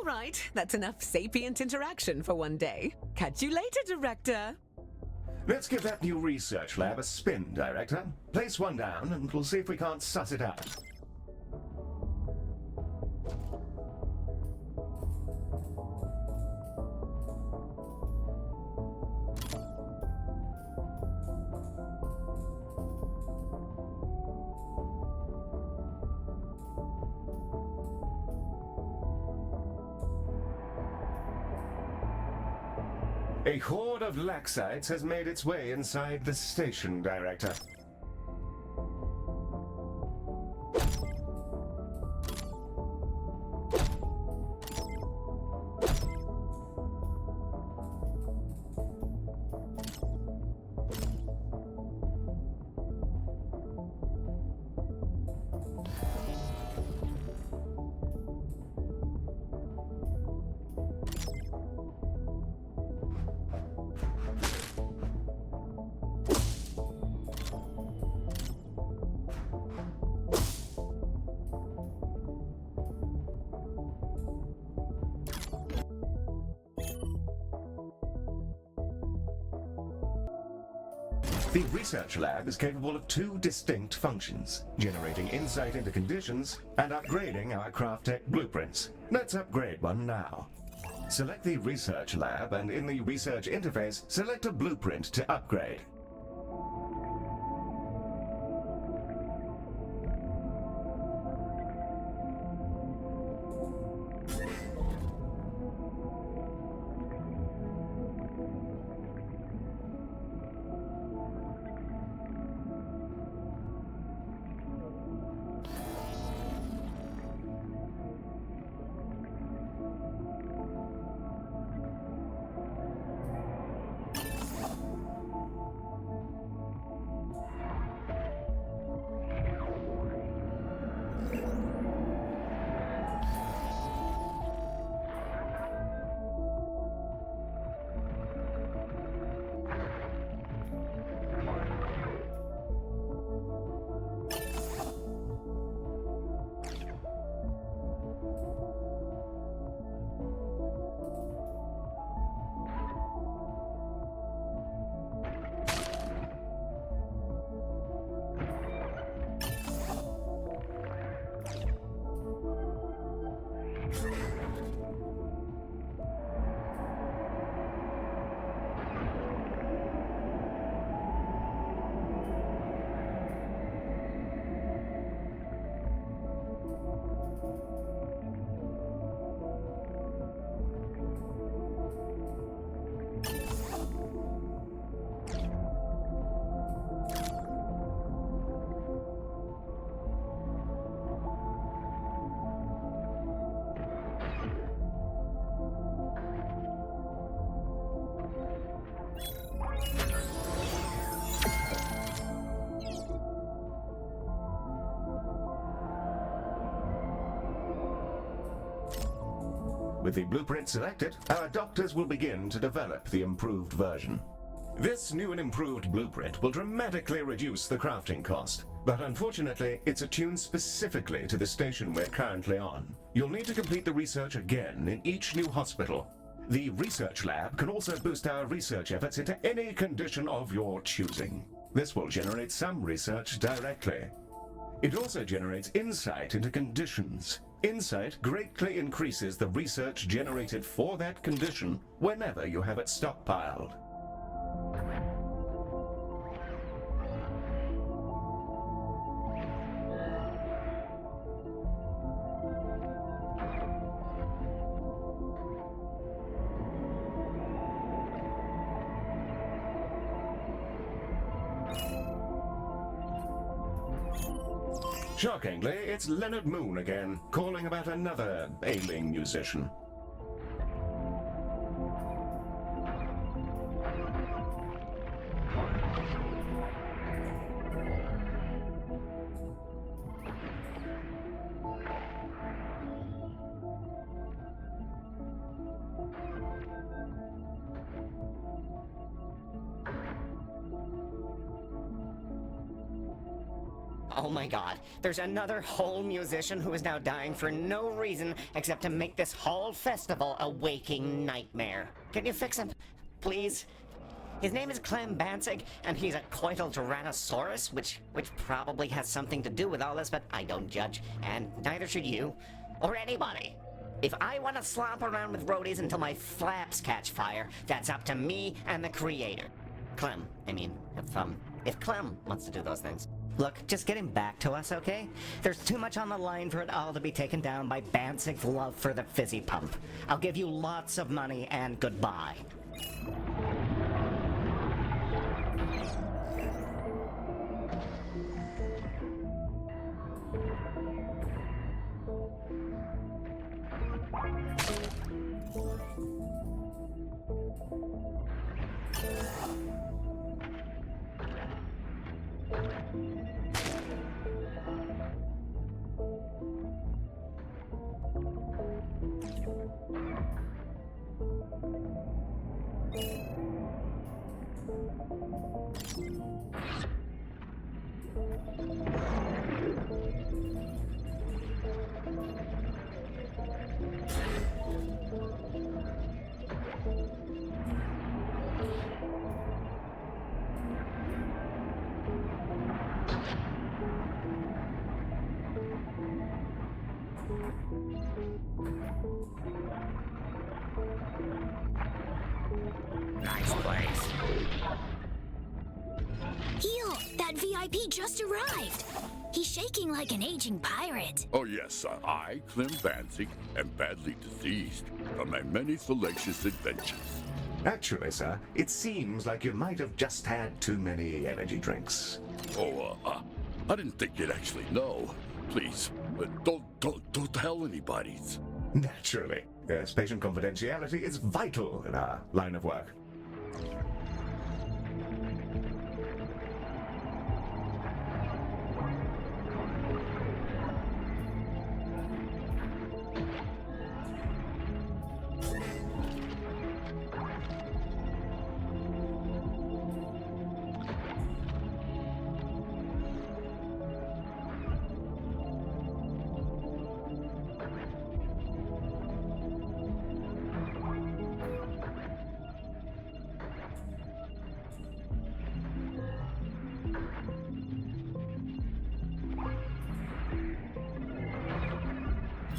Right, that's enough sapient interaction for one day. Catch you later, Director. Let's give that new research lab a spin, Director. Place one down and we'll see if we can't suss it out. A horde of laxites has made its way inside the station, Director. The research lab is capable of two distinct functions, generating insight into conditions and upgrading our craft tech blueprints. Let's upgrade one now. Select the research lab and in the research interface, select a blueprint to upgrade. With the blueprint selected, our doctors will begin to develop the improved version. This new and improved blueprint will dramatically reduce the crafting cost, but unfortunately, it's attuned specifically to the station we're currently on. You'll need to complete the research again in each new hospital. The research lab can also boost our research efforts into any condition of your choosing. This will generate some research directly. It also generates insight into conditions. Insight greatly increases the research generated for that condition whenever you have it stockpiled. Shockingly, it's Leonard Moon again, calling about another ailing musician. Oh my god, there's another whole musician who is now dying for no reason except to make this whole festival a waking nightmare. Can you fix him, please? His name is Clem Banzig, and he's a coital tyrannosaurus, which probably has something to do with all this, but I don't judge, and neither should you, or anybody. If I want to slop around with roadies until my flaps catch fire, that's up to me and the creator. Clem, I mean, if Clem wants to do those things. Look, just get him back to us, okay? There's too much on the line for it all to be taken down by Banzig's love for the fizzy pump. I'll give you lots of money and goodbye. Nice place. Heel, that VIP just arrived. He's shaking like an aging pirate. Oh yes, I, Clem Banzig, am badly diseased from my many salacious adventures. Actually, sir, it seems like you might have just had too many energy drinks. Oh, I didn't think you'd actually know. Please, don't tell anybody. Naturally. Yes, patient confidentiality is vital in our line of work.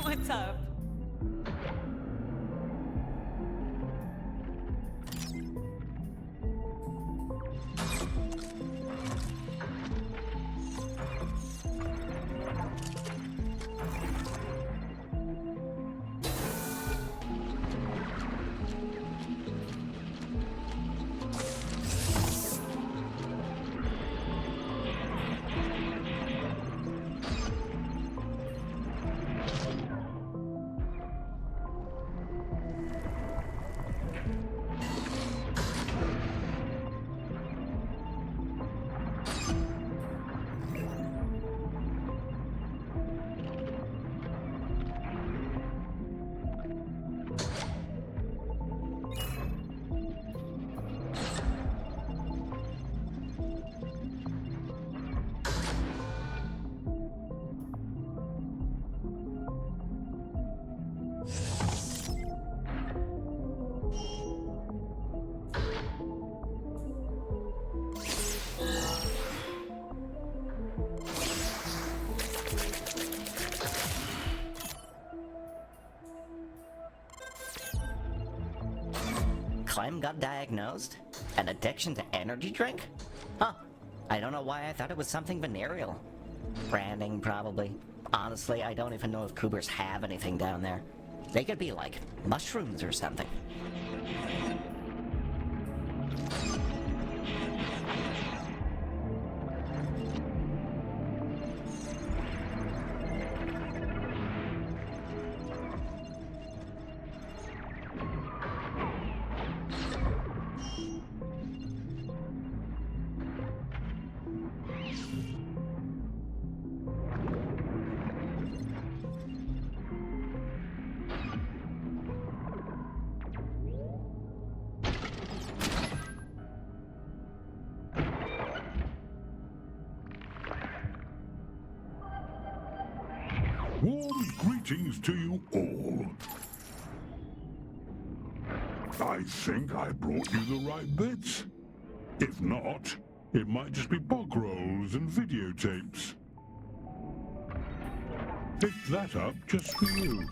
What's up? son got diagnosed? An addiction to energy drink? Huh. I don't know why I thought it was something venereal. Branding, probably. Honestly, I don't even know if cougars have anything down there. They could be like mushrooms or something. Warm greetings to you all. I think I brought you the right bits. If not, it might just be bog rolls and videotapes. Picked that up just for you.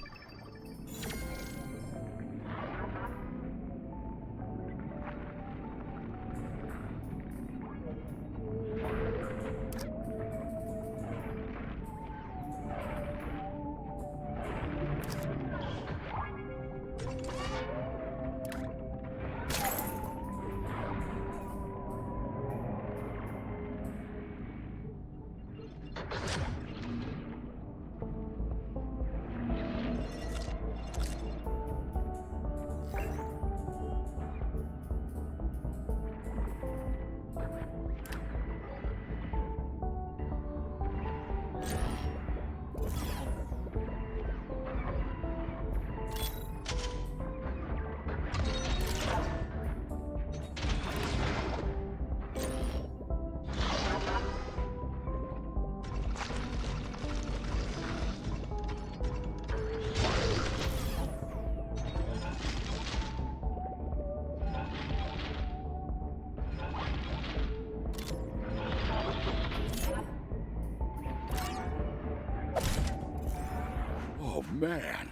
Oh man,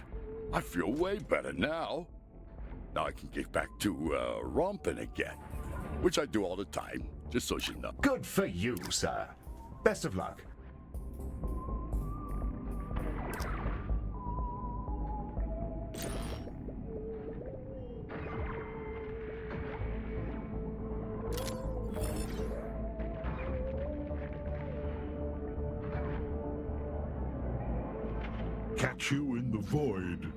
I feel way better now. Now I can get back to romping again, which I do all the time, just so you know. Good for you, sir. Best of luck. Catch you in the void.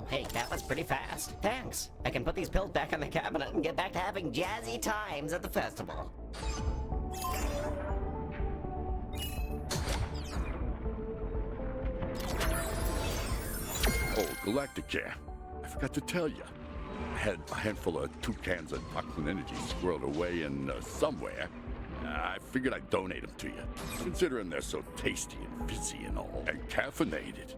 Hey, that was pretty fast. Thanks. I can put these pills back in the cabinet and get back to having jazzy times at the festival. Oh, Galacticare. I forgot to tell you. I had a handful of 2 cans of toxin energy squirreled away in somewhere. I figured I'd donate them to you, considering they're so tasty and fizzy and all, and caffeinated.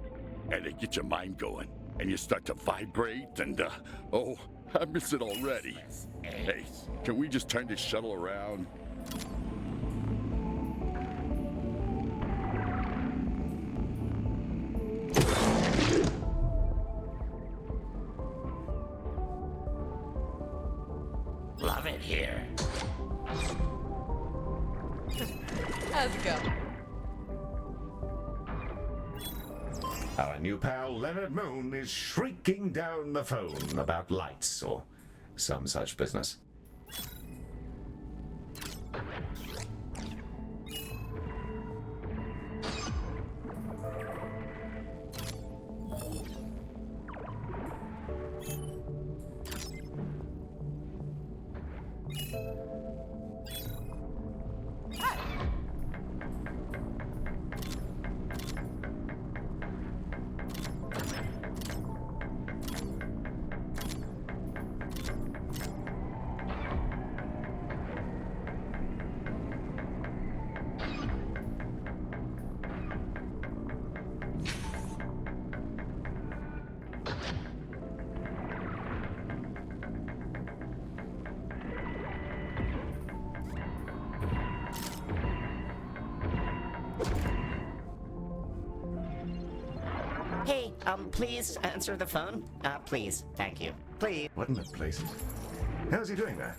And they get your mind going, and you start to vibrate, and, oh, I miss it already. Hey, can we just turn this shuttle around? Love it here. How's it go? Our new pal Leonard Moon is shrieking down the phone about lights or some such business. Hey, please answer the phone. Please, thank you. Please. What in the place? How's he doing there?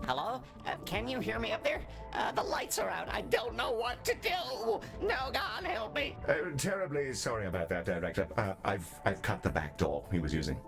Hello? Can you hear me up there? The lights are out. I don't know what to do. No, God, help me. Terribly sorry about that, Director. I've cut the back door he was using.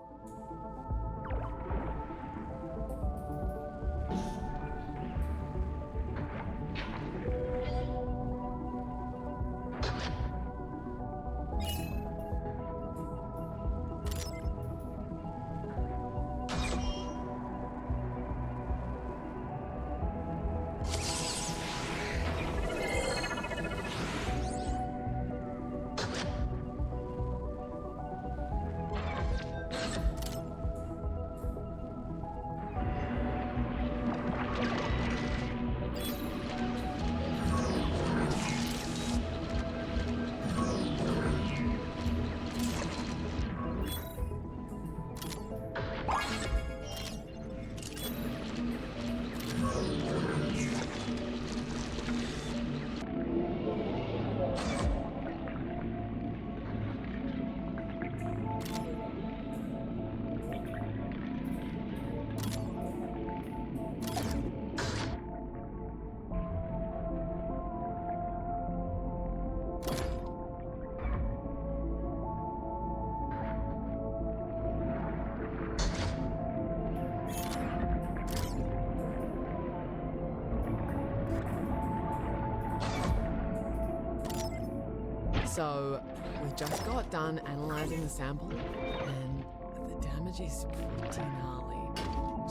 So, we just got done analyzing the sample, and the damage is pretty gnarly.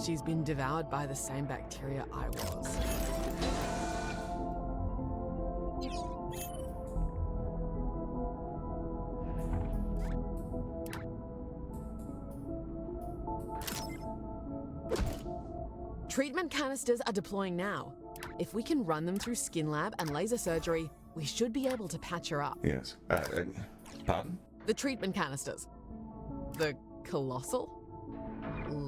She's been devoured by the same bacteria I was. Treatment canisters are deploying now. If we can run them through Skin Lab and laser surgery, we should be able to patch her up. Yes. Pardon? The treatment canisters. The colossal?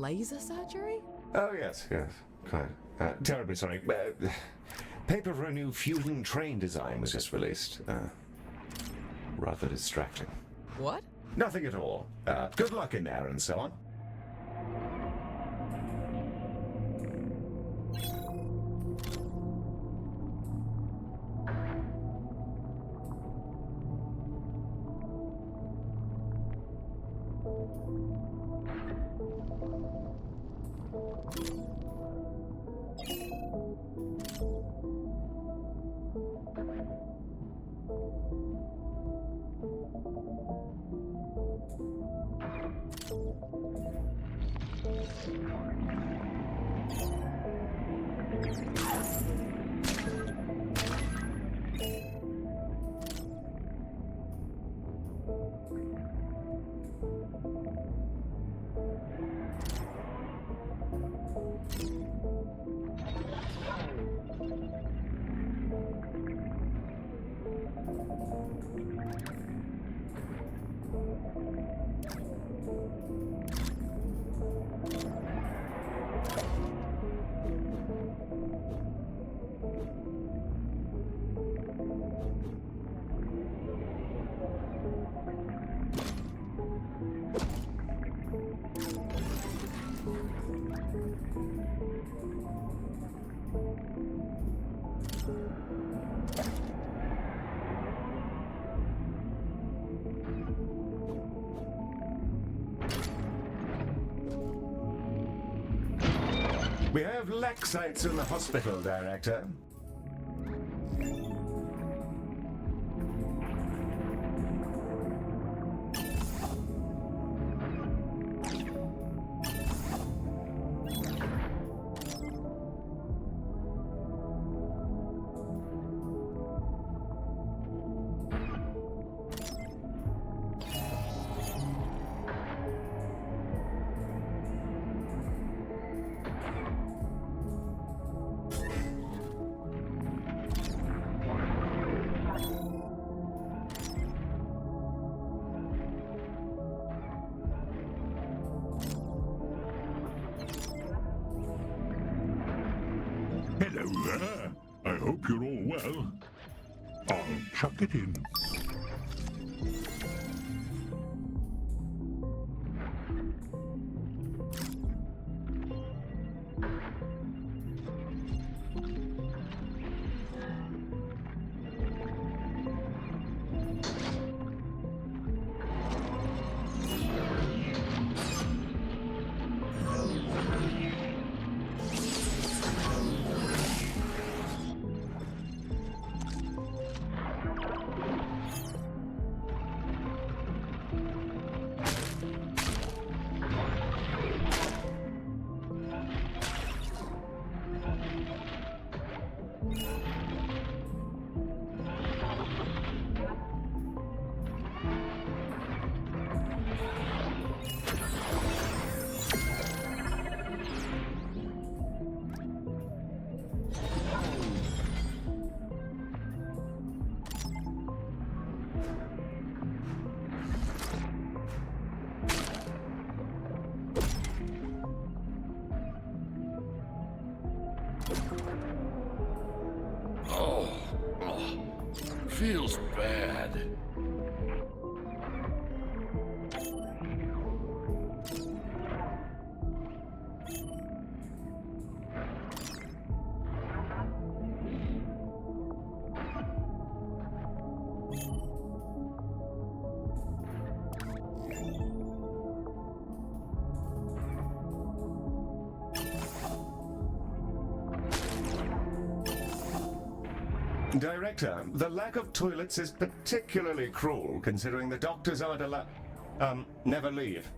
laser surgery? Oh, yes, yes. Quite. Terribly sorry. Paper for a new fusion train design was just released. Rather distracting. What? Nothing at all. Good luck in there and so on. We have Lexites in the hospital, Director. Hello there. I hope you're all well. I'll chuck it in. Feels bad. Director, the lack of toilets is particularly cruel, considering the doctors aren't allowed... never leave.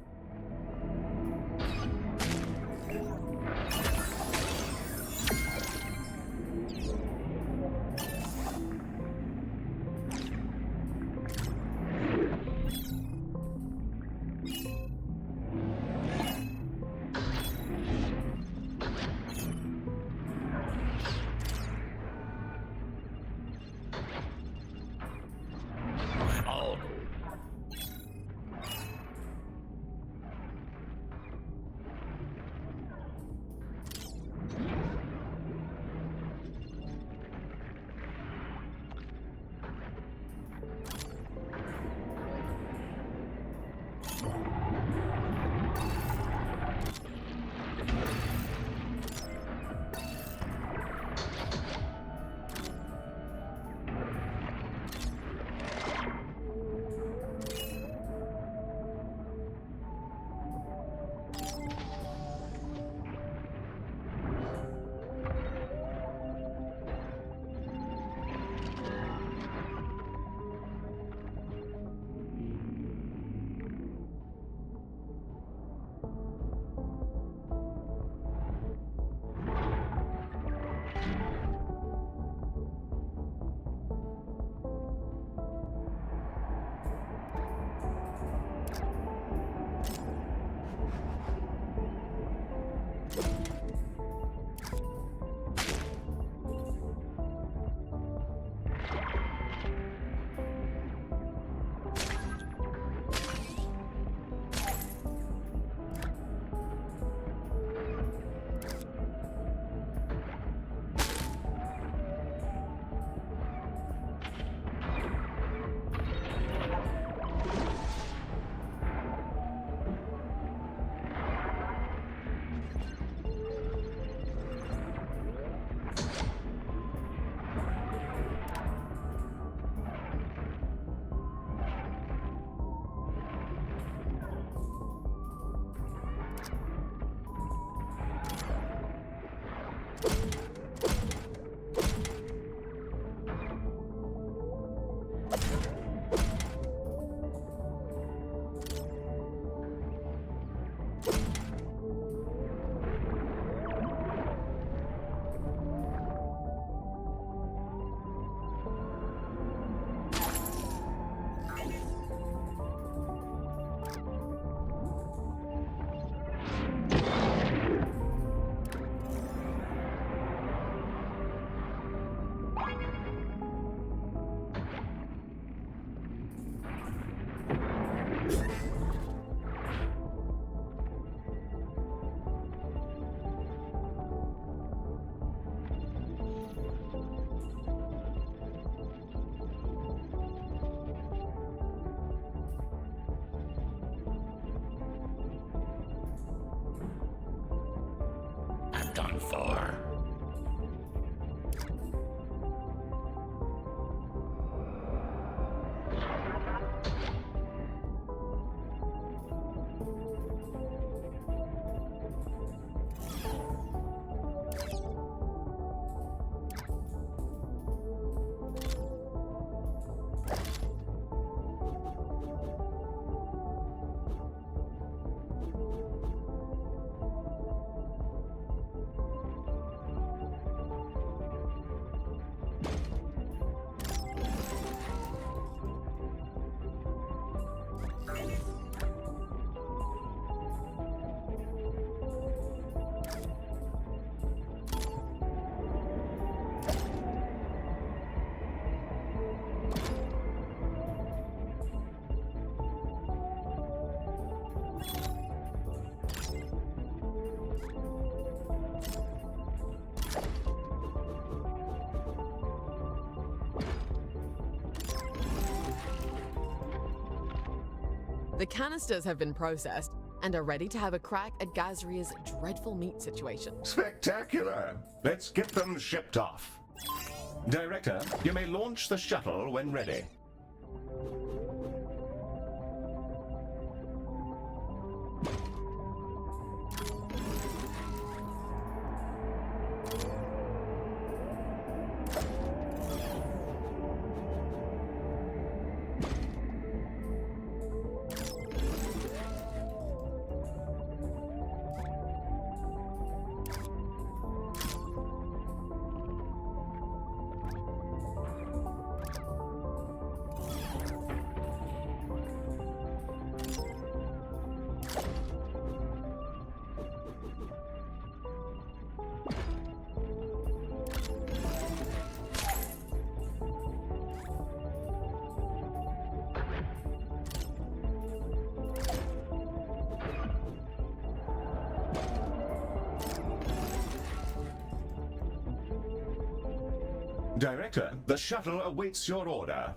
The canisters have been processed and are ready to have a crack at Gazria's dreadful meat situation. Spectacular! Let's get them shipped off. Director, you may launch the shuttle when ready. Director, the shuttle awaits your order.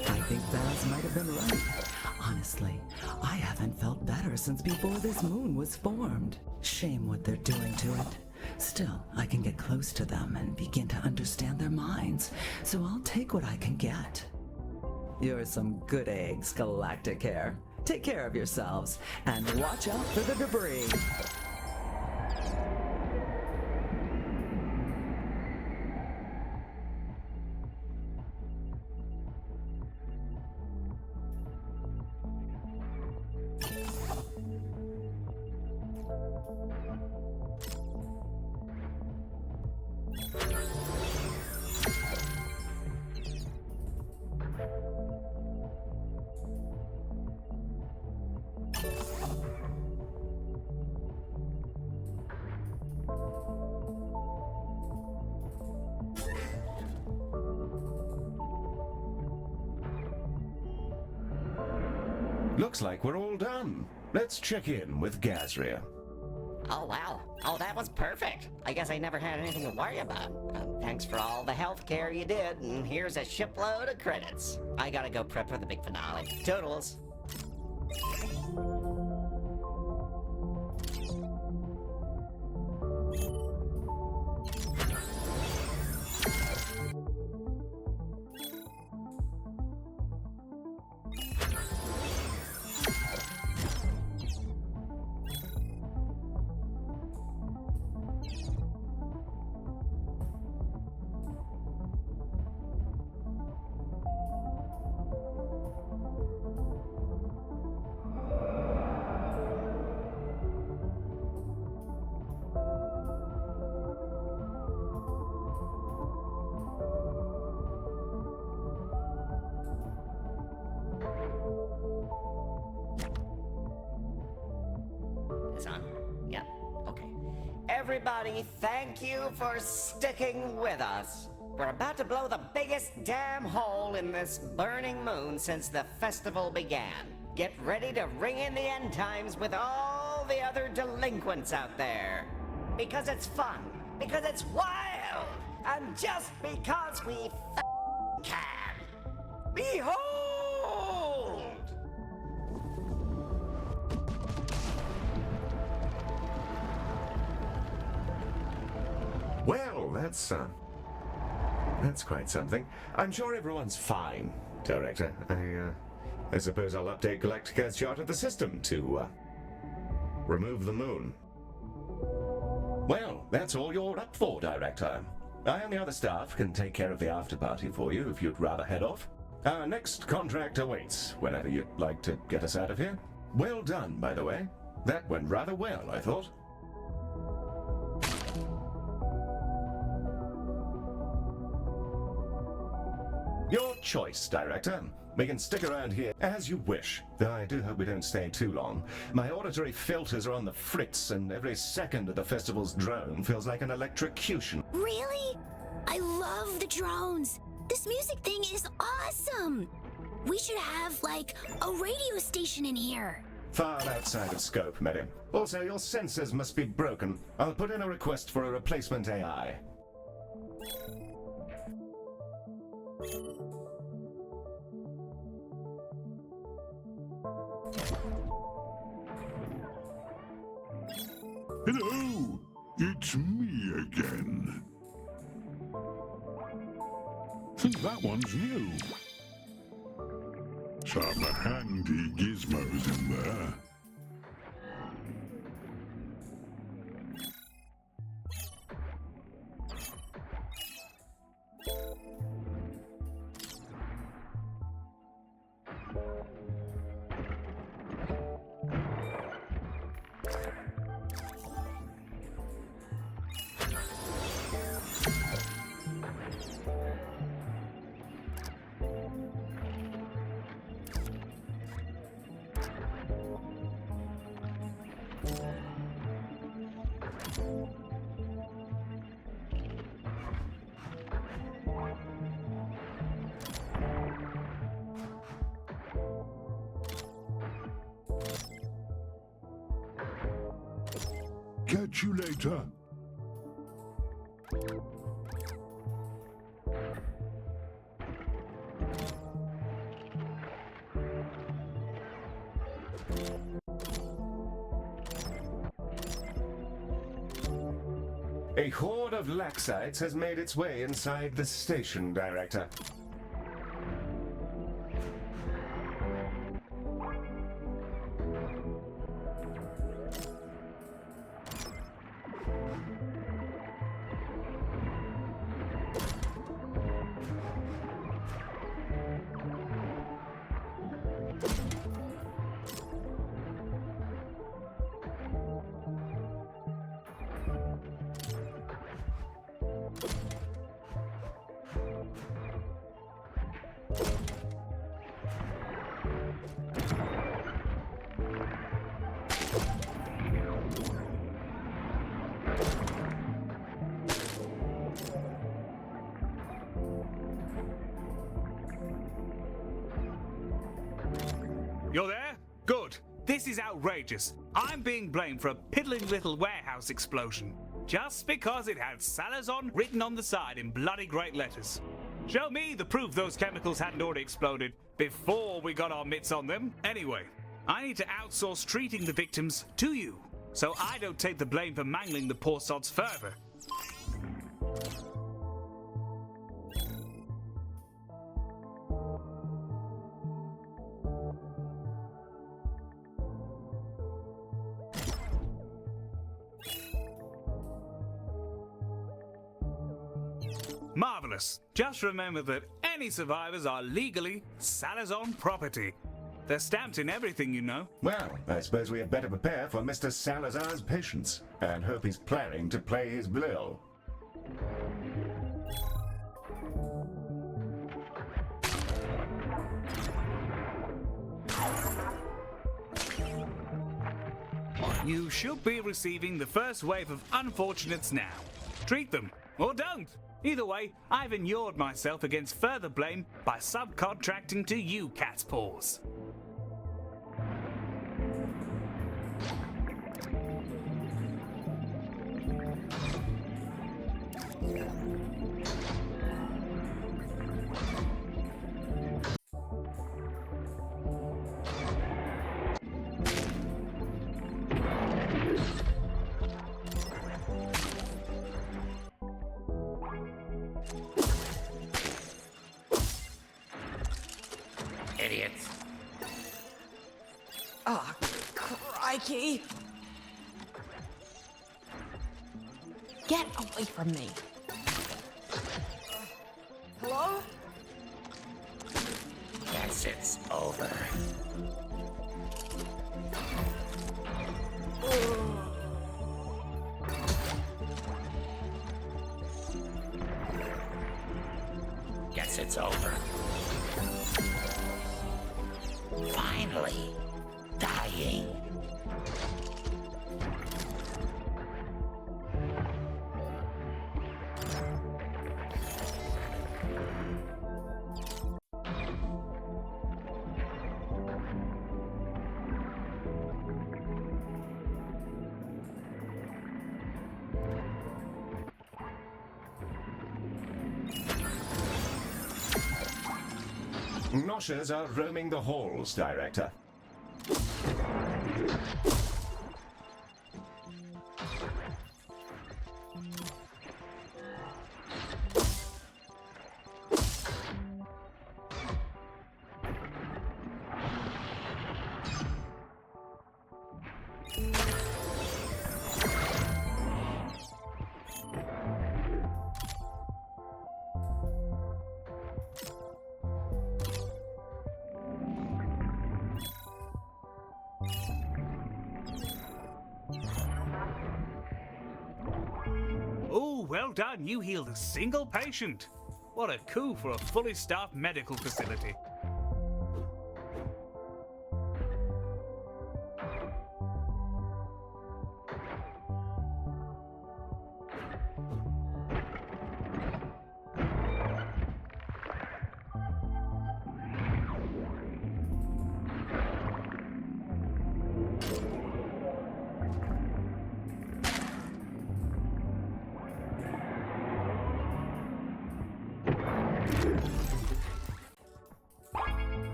I think Baz might have been right. Honestly, I haven't felt better since before this moon was formed. Shame what they're doing to it. Still, I can get close to them and begin to understand their minds, so I'll take what I can get. You're some good eggs, Galacticare. Take care of yourselves, and watch out for the debris. Looks like we're all done. Let's check in with Gazria. Oh, wow. Oh, that was perfect. I guess I never had anything to worry about. Thanks for all the health care you did, and here's a shipload of credits. I gotta go prep for the big finale. Toodles. Is on? Yeah, okay. Everybody, thank you for sticking with us. We're about to blow the biggest damn hole in this burning moon since the festival began. Get ready to ring in the end times with all the other delinquents out there. Because it's fun, because it's wild, and just because we can. Behold! Well, that's quite something. I'm sure everyone's fine, Director. I suppose I'll update Galacticare's chart of the system to, remove the moon. Well, that's all you're up for, Director. I and the other staff can take care of the after-party for you if you'd rather head off. Our next contract awaits, whenever you'd like to get us out of here. Well done, by the way. That went rather well, I thought. Your choice, Director. We can stick around here as you wish, though I do hope we don't stay too long. My auditory filters are on the fritz, and every second of the festival's drone feels like an electrocution. Really? I love the drones. This music thing is awesome. We should have, like, a radio station in here. Far outside of scope, madam. Also, your sensors must be broken. I'll put in a request for a replacement AI. Hello! It's me again. Think that one's new. Some handy gizmos in there. Catch you later. A horde of Laxites has made its way inside the station, Director. You're there? Good. This is outrageous. I'm being blamed for a piddling little warehouse explosion, just because it had Salazon written on the side in bloody great letters. Show me the proof those chemicals hadn't already exploded before we got our mitts on them. Anyway, I need to outsource treating the victims to you, so I don't take the blame for mangling the poor sods further. Marvelous. Just remember that any survivors are legally Salazon property. They're stamped in everything, you know. Well, I suppose we had better prepare for Mr. Salazar's patience, and hope he's planning to play his blow. You should be receiving the first wave of unfortunates now. Treat them, or don't. Either way, I've inured myself against further blame by subcontracting to you, cat's paws. Idiots. Ah, crikey! Get away from me! Hello? Guess it's over. Guess it's over. Finally, dying. Noshers are roaming the halls, Director. Oh, well done. You healed a single patient. What a coup for a fully staffed medical facility.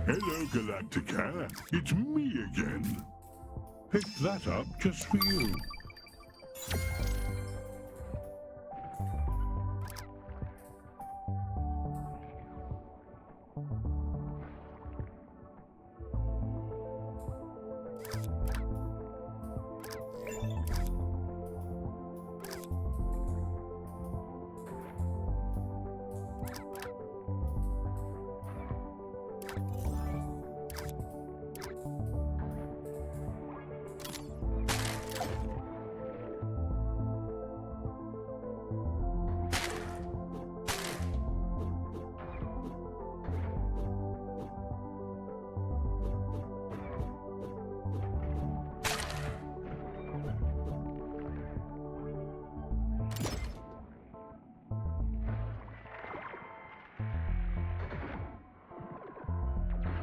Hello, Galacticare. It's me again. Picked that up just for you.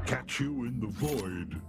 Catch you in the void.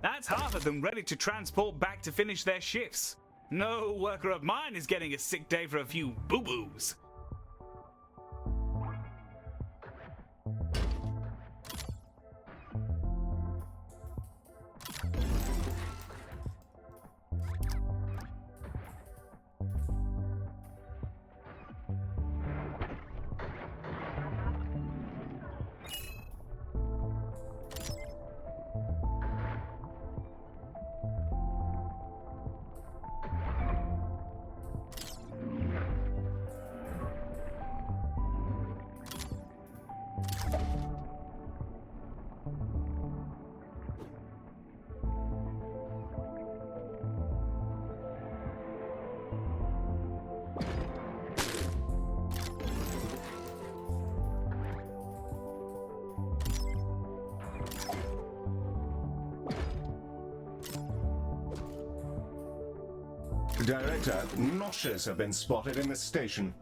That's half of them ready to transport back to finish their shifts. No worker of mine is getting a sick day for a few boo-boos. Director, Noshers have been spotted in the station.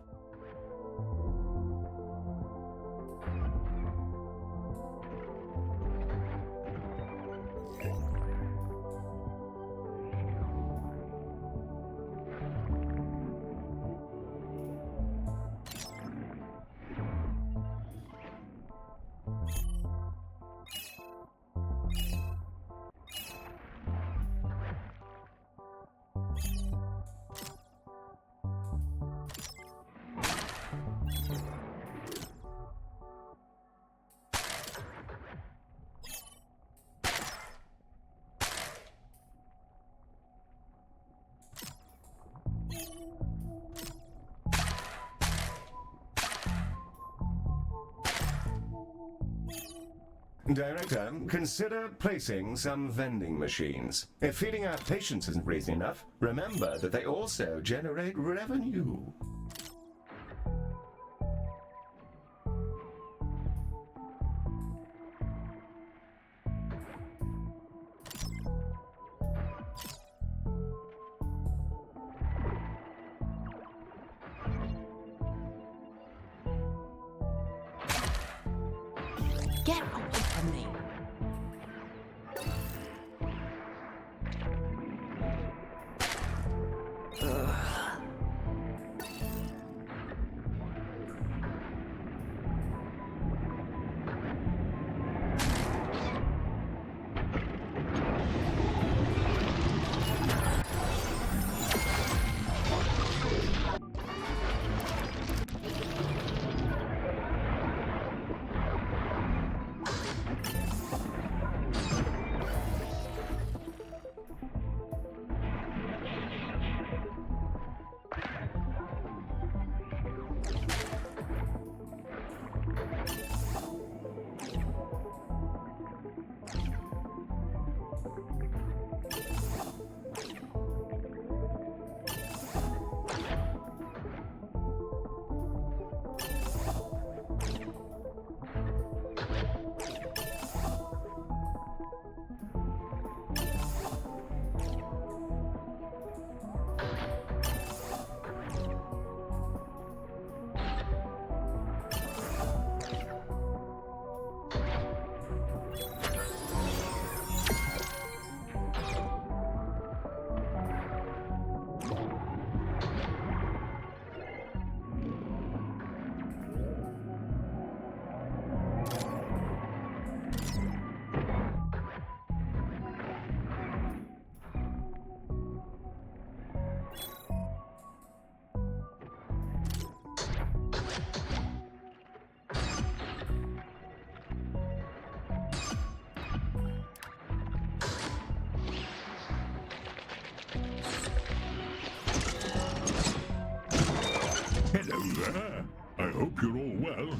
Director, consider placing some vending machines. If feeding our patients isn't reason enough, remember that they also generate revenue. Get away from me. Hello there. I hope you're all well.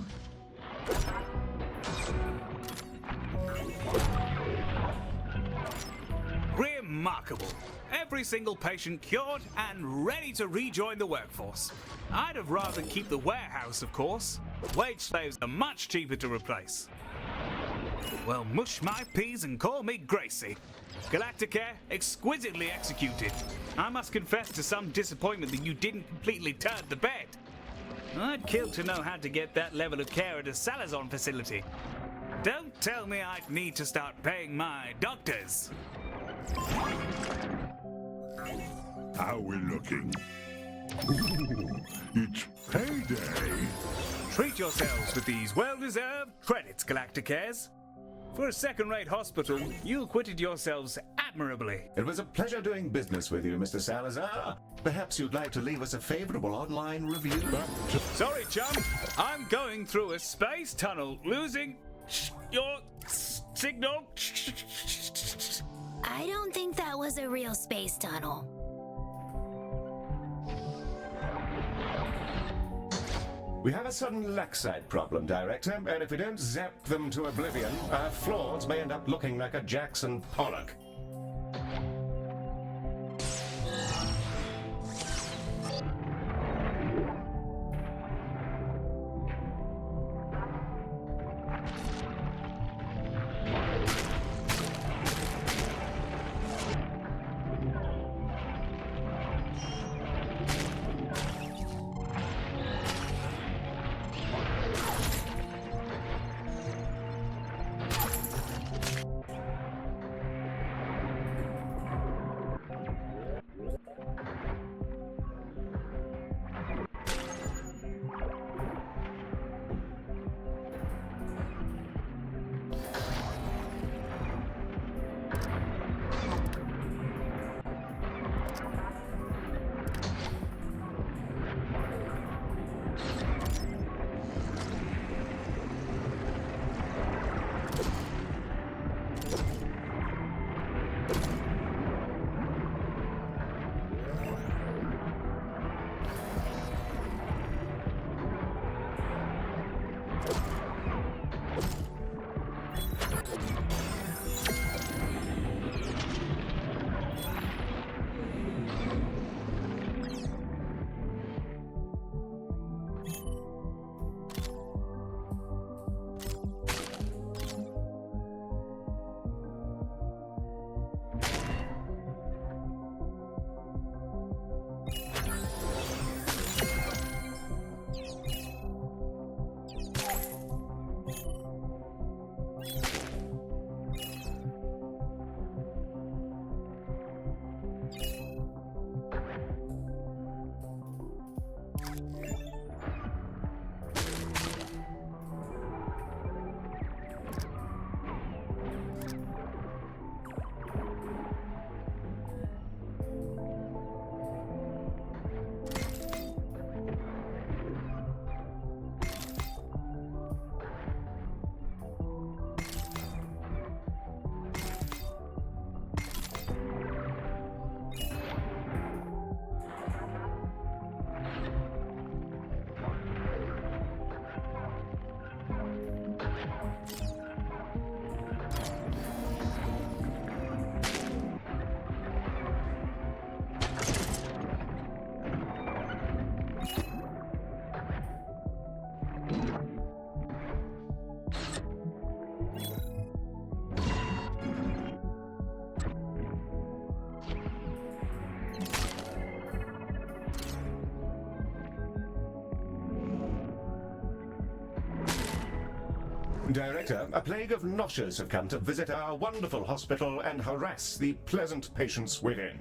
Remarkable. Every single patient cured and ready to rejoin the workforce. I'd have rather keep the warehouse, of course. Wage slaves are much cheaper to replace. Well, mush my peas and call me Gracie. Galacticare, exquisitely executed. I must confess to some disappointment that you didn't completely turn the bed. I'd kill to know how to get that level of care at a Salazon facility. Don't tell me I'd need to start paying my doctors. How we're looking? Ooh, it's payday. Treat yourselves with these well-deserved credits, Galacticares. For a second-rate hospital, you acquitted yourselves admirably. It was a pleasure doing business with you, Mr. Salazar. Perhaps you'd like to leave us a favorable online review? Sorry, chum. I'm going through a space tunnel, losing your signal. I don't think that was a real space tunnel. We have a sudden laxite problem, Director, and if we don't zap them to oblivion, our floors may end up looking like a Jackson Pollock. Director, a plague of noshers have come to visit our wonderful hospital and harass the pleasant patients within.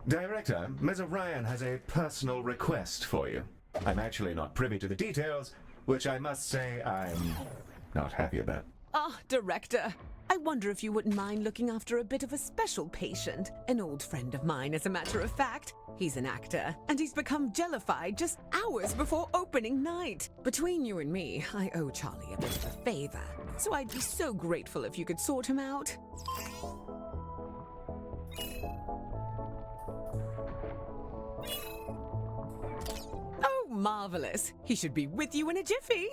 Director, Ms. Orion has a personal request for you. I'm actually not privy to the details, which I must say I'm not happy about. Ah, Director. I wonder if you wouldn't mind looking after a bit of a special patient. An old friend of mine, as a matter of fact. He's an actor, and he's become jellified just hours before opening night. Between you and me, I owe Charlie a bit of a favor. So I'd be so grateful if you could sort him out. Oh, marvelous. He should be with you in a jiffy.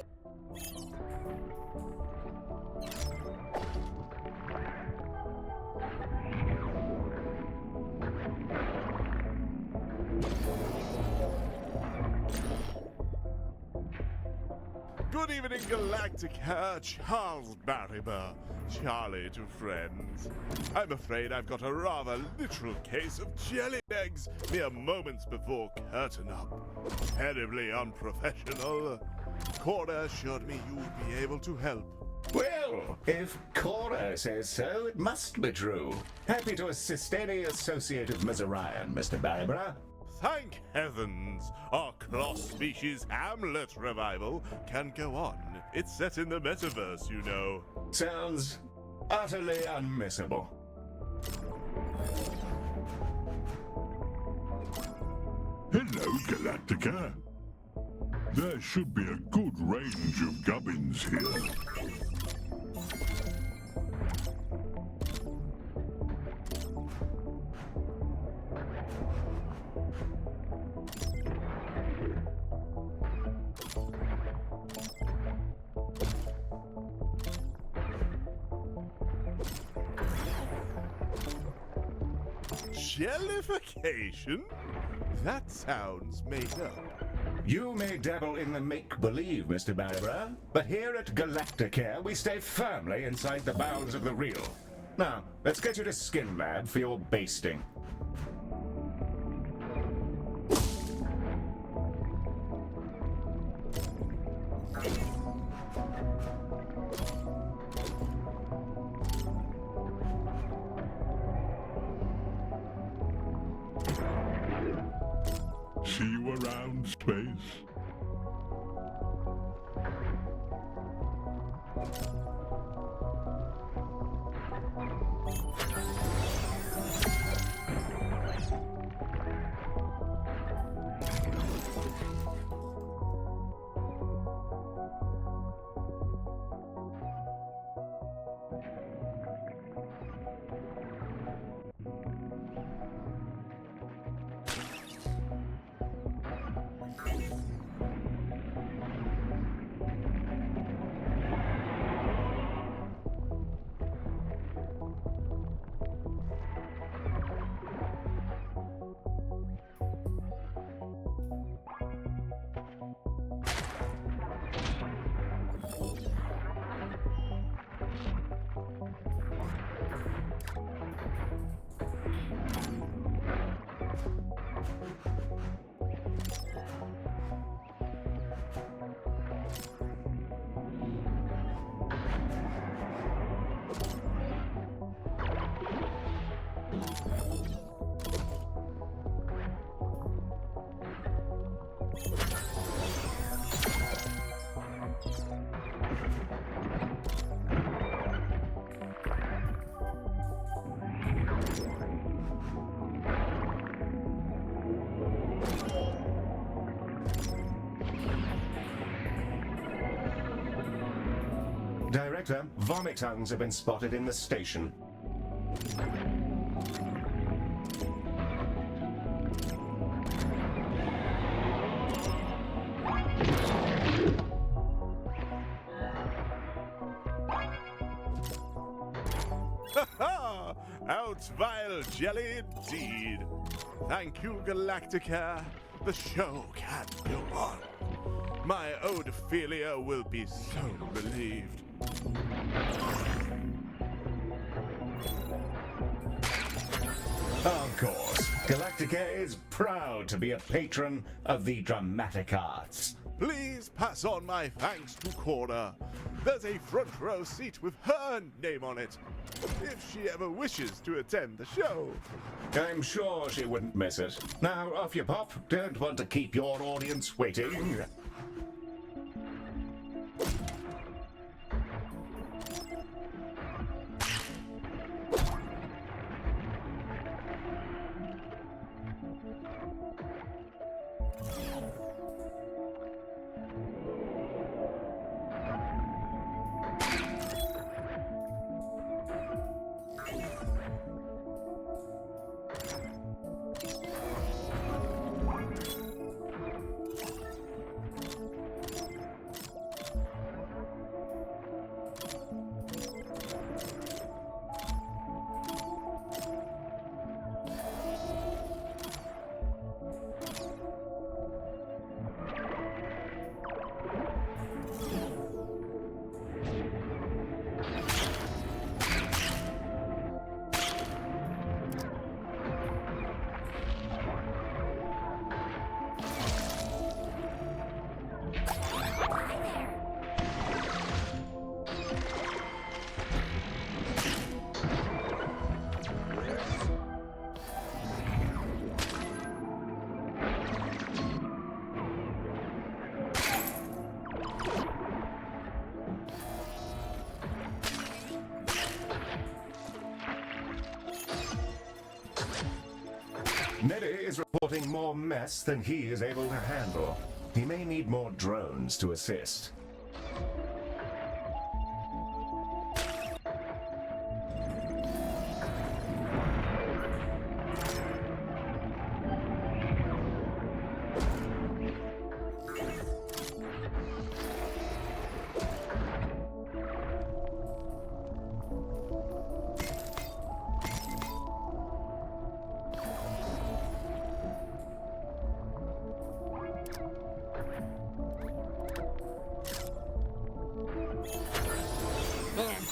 Good evening, Galacticare. Charles Barrymore. Charlie to friends. I'm afraid I've got a rather literal case of jelly eggs mere moments before curtain up. Terribly unprofessional. Cora assured me you would be able to help. Well, if Cora says so, it must be true. Happy to assist any associate of Ms. Orion, Mr. Barrymore. Thank heavens! Our cross-species Hamlet revival can go on. It's set in the metaverse, you know. Sounds utterly unmissable. Hello, Galactica. There should be a good range of gubbins here. Jellification? That sounds made up. You may dabble in the make-believe, Mr. Barrymore, but here at Galacticare we stay firmly inside the bounds of the real. Now, let's get you to Skin Lab for your basting. See you around, space. Director, vomit tongues have been spotted in the station. Royal jelly indeed. Thank you, Galacticare. The show can go on. My Ophelia will be so relieved. Of course, Galacticare is proud to be a patron of the dramatic arts. Please pass on my thanks to Cora. There's a front row seat with her name on it, if she ever wishes to attend the show. I'm sure she wouldn't miss it. Now, off you pop. Don't want to keep your audience waiting. Neddy is reporting more mess than he is able to handle. He may need more drones to assist.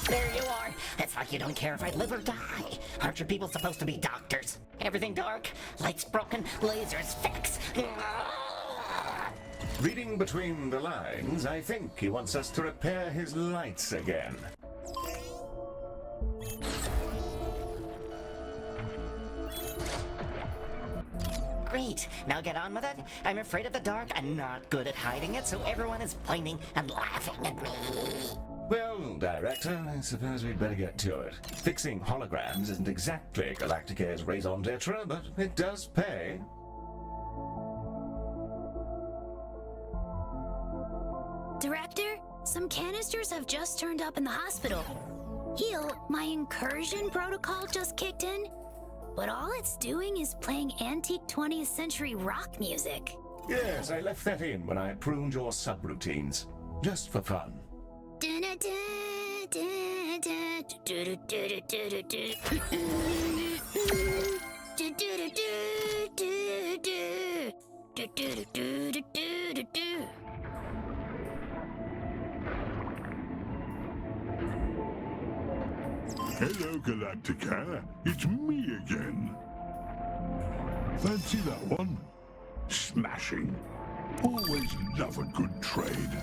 There you are. It's like you don't care if I live or die. Aren't your people supposed to be doctors? Everything dark, lights broken, lasers fix. Reading between the lines, I think he wants us to repair his lights again. Great. Now get on with it. I'm afraid of the dark and not good at hiding it, so everyone is pointing and laughing at me. Well, Director, I suppose we'd better get to it. Fixing holograms isn't exactly Galacticare's raison d'etre, but it does pay. Director, some canisters have just turned up in the hospital. Heal, my incursion protocol just kicked in, but all it's doing is playing antique 20th century rock music. Yes, I left that in when I pruned your subroutines. Just for fun. Hello, Galacticare. It's me again. Fancy that one? Smashing. Always love a good trade.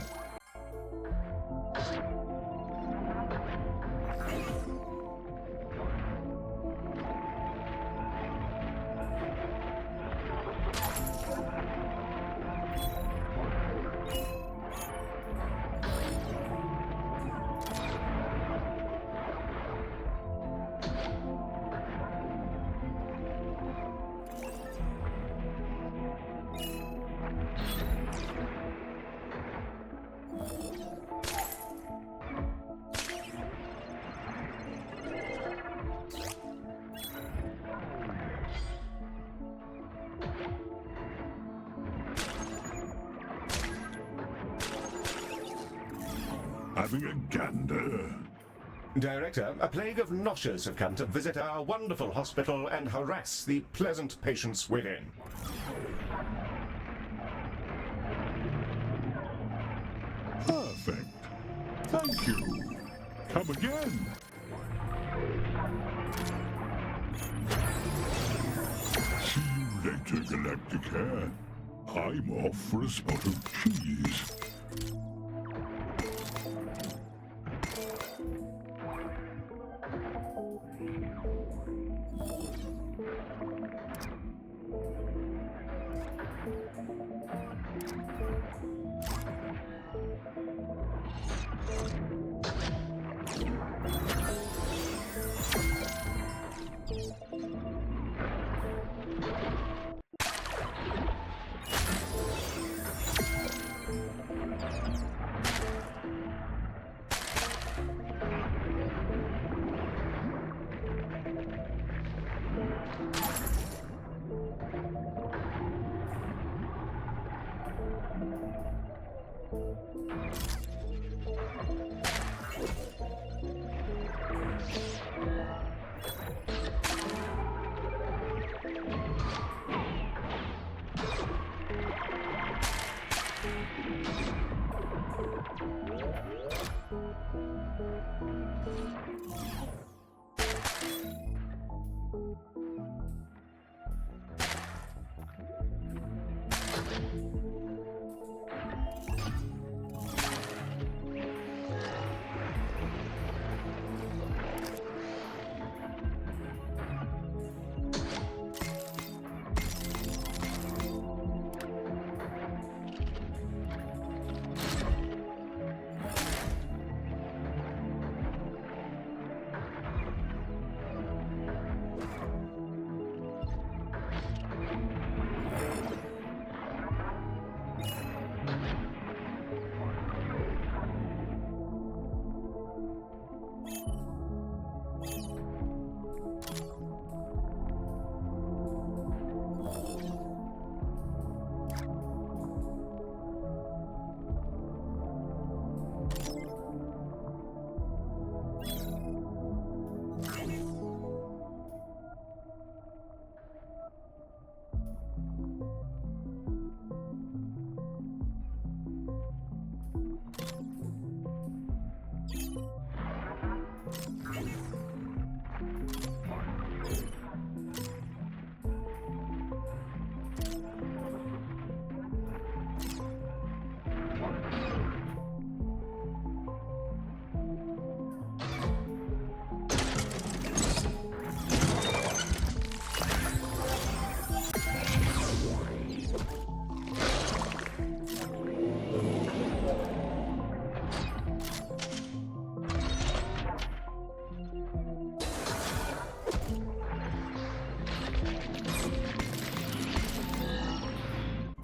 Having a gander. Director, a plague of noshers have come to visit our wonderful hospital and harass the pleasant patients within. Perfect. Thank you. Come again. See you later, Galacticare. I'm off for a spot of cheese.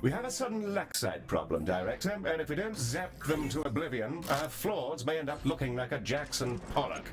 We have a sudden lackside problem, Director, and if we don't zap them to oblivion, our frauds may end up looking like a Jackson Pollock.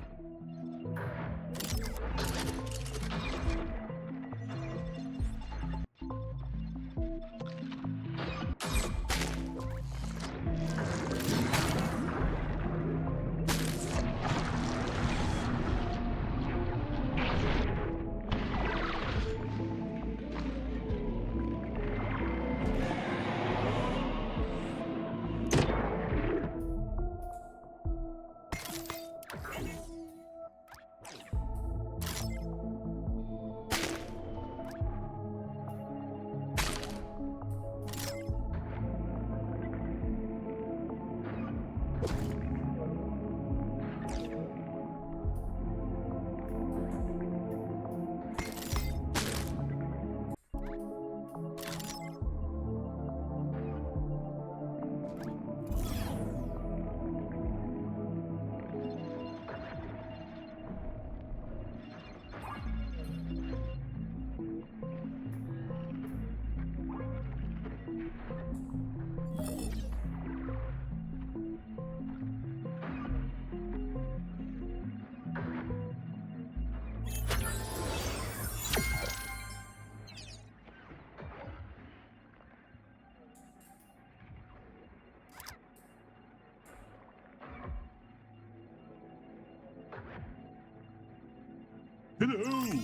Hello!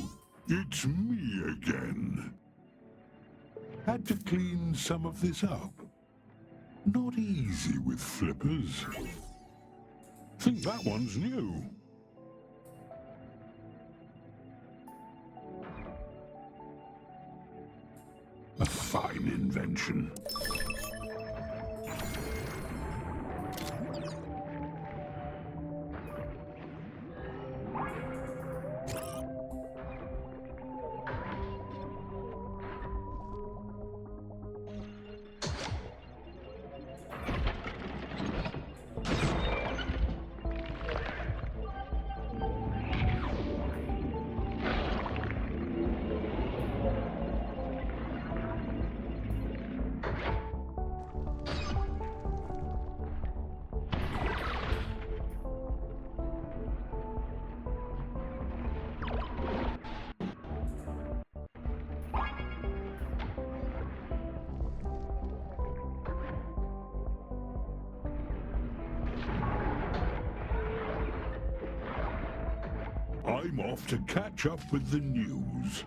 It's me again. Had to clean some of this up. Not easy with flippers. Think that one's new. A fine invention. I'm off to catch up with the news.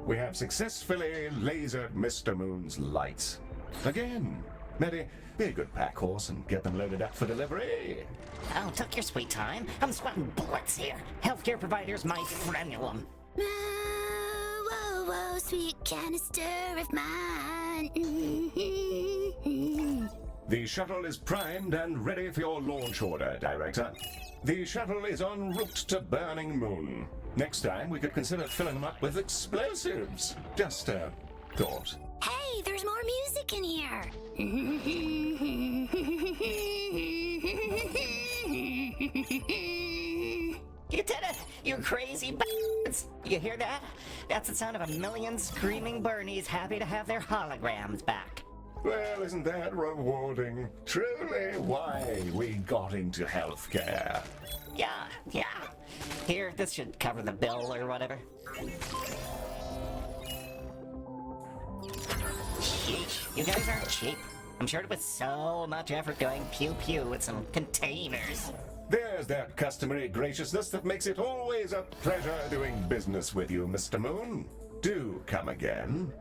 We have successfully lasered Mr. Moon's lights. Again, Mary, be a good pack horse and get them loaded up for delivery. Oh, took your sweet time. I'm sweating bullets here. Healthcare providers my frenulum. Whoa, whoa, sweet canister of mine. The shuttle is primed and ready for your launch order, Director. The shuttle is en route to Burning Moon. Next time, we could consider filling them up with explosives. Just a thought. Hey, there's more music in here. You did it! You crazy b****s! You hear that? That's the sound of a million screaming Bernies happy to have their holograms back. Well, isn't that rewarding? Truly why we got into healthcare. Yeah. Here, this should cover the bill or whatever. Sheesh, you guys aren't cheap. I'm sure it was so much effort going pew-pew with some containers. There's that customary graciousness that makes it always a pleasure doing business with you, Mr. Moon. Do come again.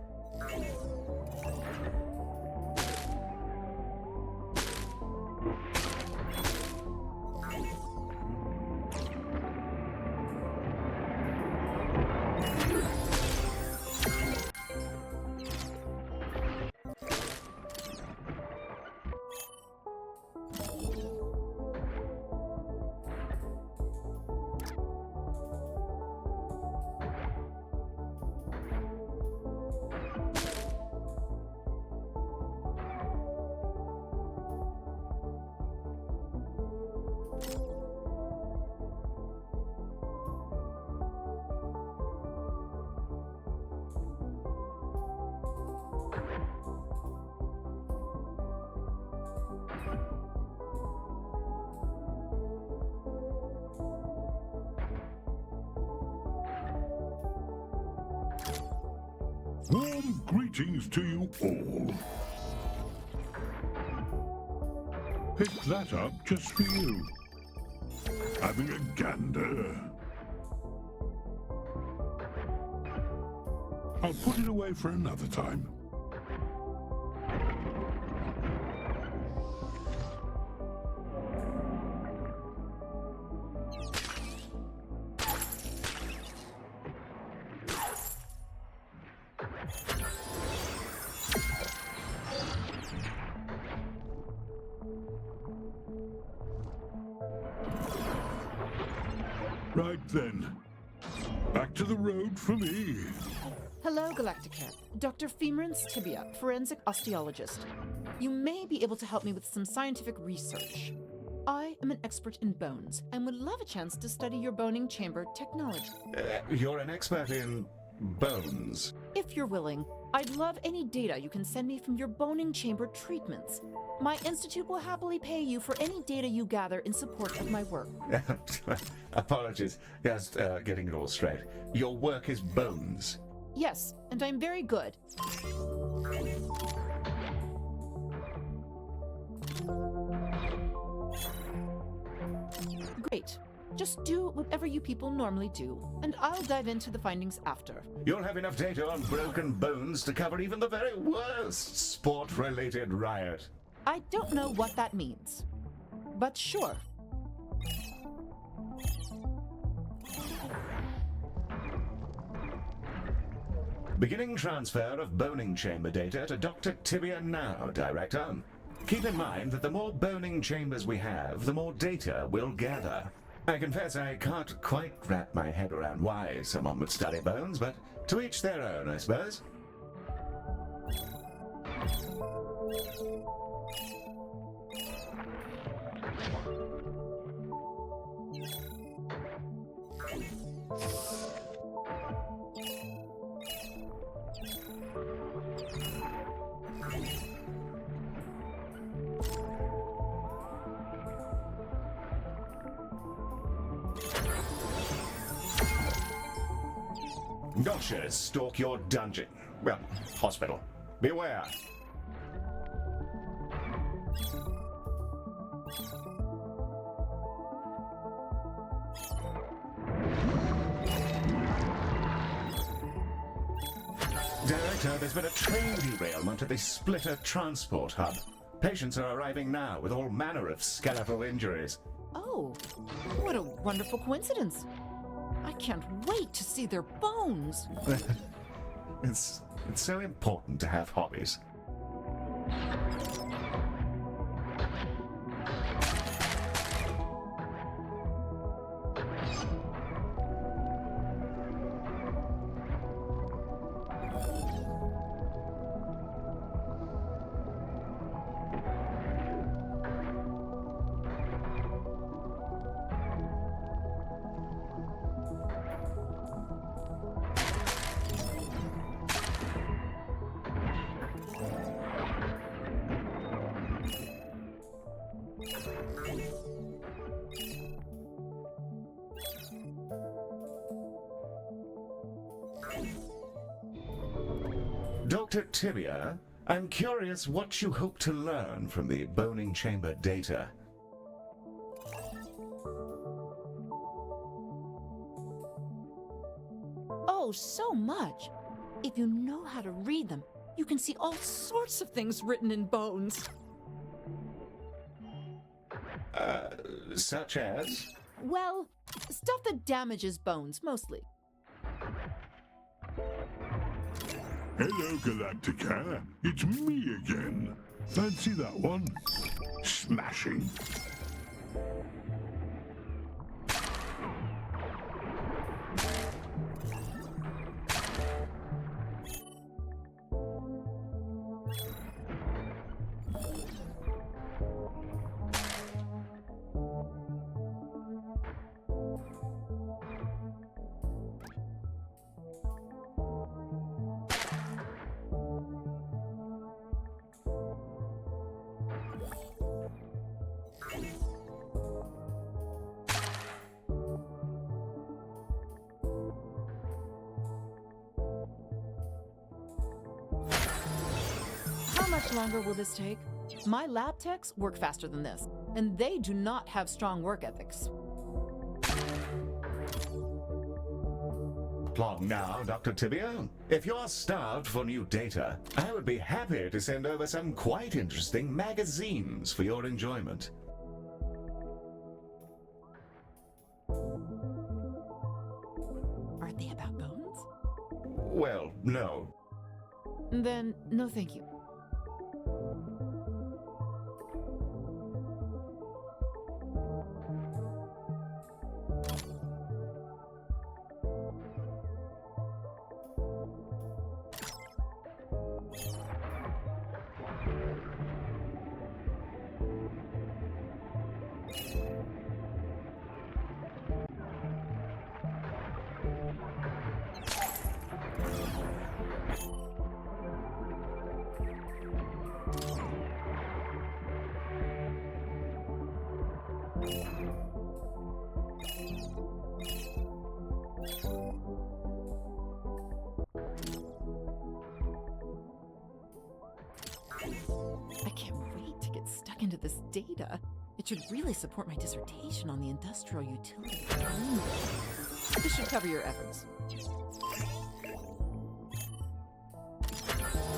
Warm greetings to you all. Pick that up just for you. Having a gander. I'll put it away for another time. Right then. Back to the road for me. Hello, Galacticare. Dr. Femerin's Tibia, forensic osteologist. You may be able to help me with some scientific research. I am an expert in bones and would love a chance to study your boning chamber technology. You're an expert in bones. If you're willing, I'd love any data you can send me from your boning chamber treatments. My institute will happily pay you for any data you gather in support of my work. Apologies. Just getting it all straight. Your work is bones. Yes, and I'm very good. Great. Just do whatever you people normally do, and I'll dive into the findings after. You'll have enough data on broken bones to cover even the very worst sport-related riot. I don't know what that means, but sure. Beginning transfer of boning chamber data to Dr. Tibia now, Director. Keep in mind that the more boning chambers we have, the more data we'll gather. I confess I can't quite wrap my head around why someone would study bones, but to each their own, I suppose. Gotchas stalk your dungeon. Well, hospital. Beware. Director, there's been a train derailment at the Splitter Transport Hub. Patients are arriving now with all manner of skeletal injuries. Oh, what a wonderful coincidence. I can't wait to see their bones. It's so important to have hobbies. Dr. Tibia, I'm curious what you hope to learn from the boning chamber data. Oh, so much. If you know how to read them, you can see all sorts of things written in bones. Such as? Well, stuff that damages bones, mostly. Hello, Galacticare. It's me again. Fancy that one? Smashing. much longer will this take? My lab techs work faster than this, and they do not have strong work ethics. Plod now, Dr. Tibia. If you're starved for new data, I would be happy to send over some quite interesting magazines for your enjoyment. Aren't they about bones? Well, no. Then, no thank you. I can't wait to get stuck into this data. It should really support my dissertation on the industrial utility of brain. This should cover your efforts.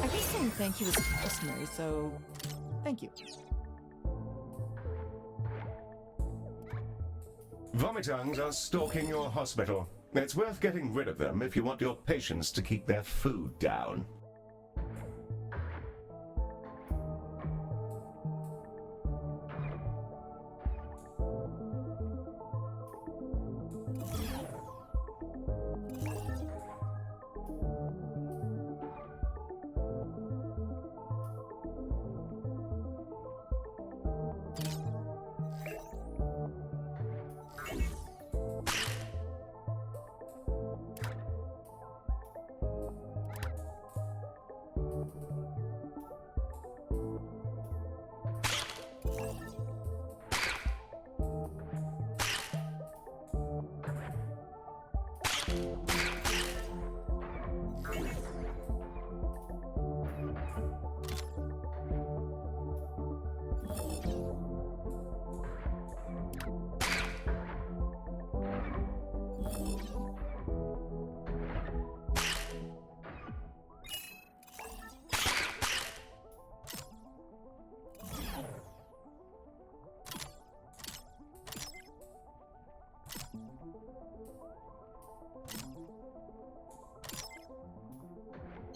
I guess saying thank you is customary, so thank you. Vomitungs are stalking your hospital. It's worth getting rid of them if you want your patients to keep their food down.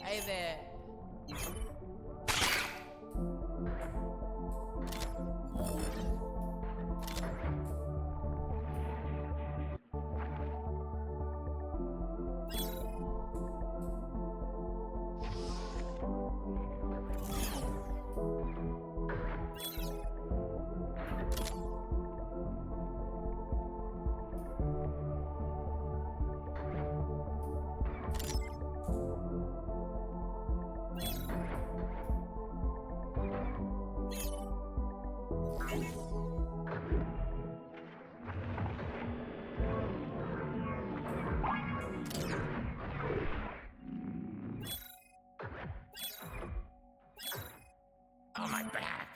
Hey there. Oh, my back.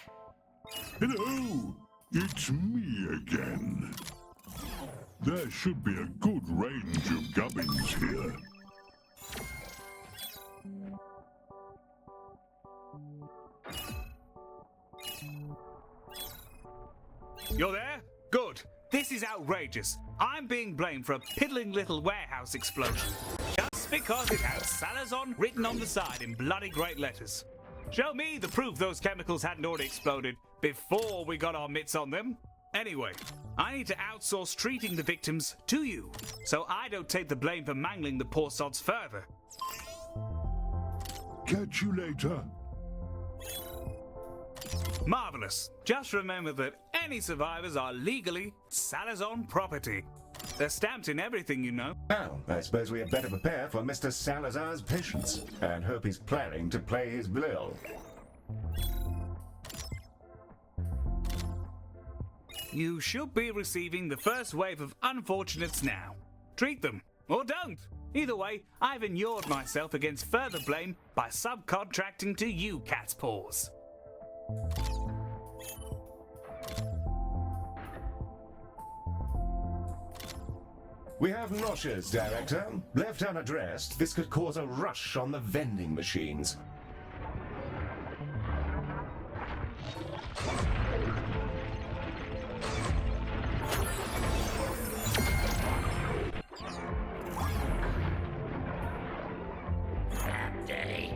Hello! It's me again. There should be a good range of gubbins here. You're there? Good. This is outrageous. I'm being blamed for a piddling little warehouse explosion. Just because it had Salazon written on the side in bloody great letters. Show me the proof those chemicals hadn't already exploded before we got our mitts on them. Anyway, I need to outsource treating the victims to you, so I don't take the blame for mangling the poor sods further. Catch you later. Marvelous. Just remember that any survivors are legally Salazon property. They're stamped in everything, you know. Well, I suppose we had better prepare for Mr. Salazar's patience, and hope he's planning to play his bill. You should be receiving the first wave of unfortunates now. Treat them. Or don't. Either way, I've inured myself against further blame by subcontracting to you, Cat's Paws. We have noshes, Director. Left unaddressed, this could cause a rush on the vending machines. Day.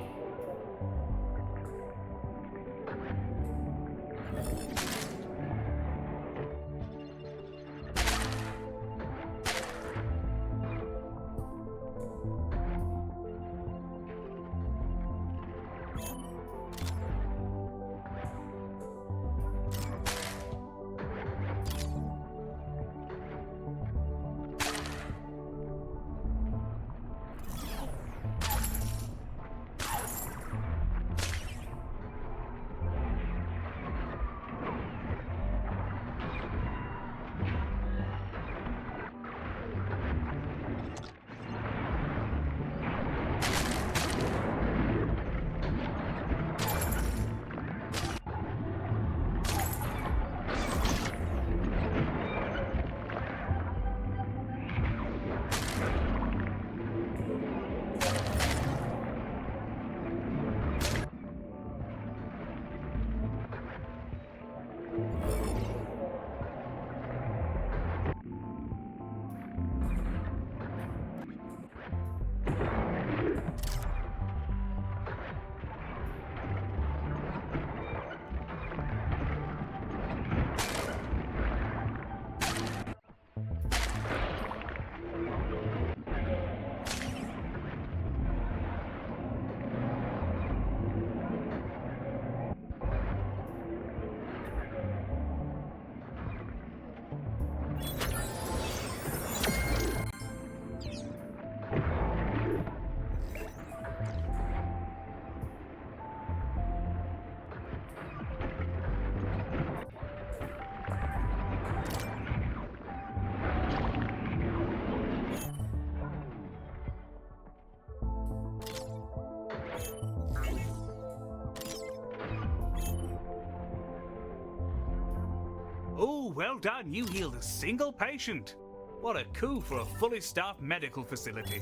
Oh, well done, you healed a single patient. What a coup for a fully staffed medical facility.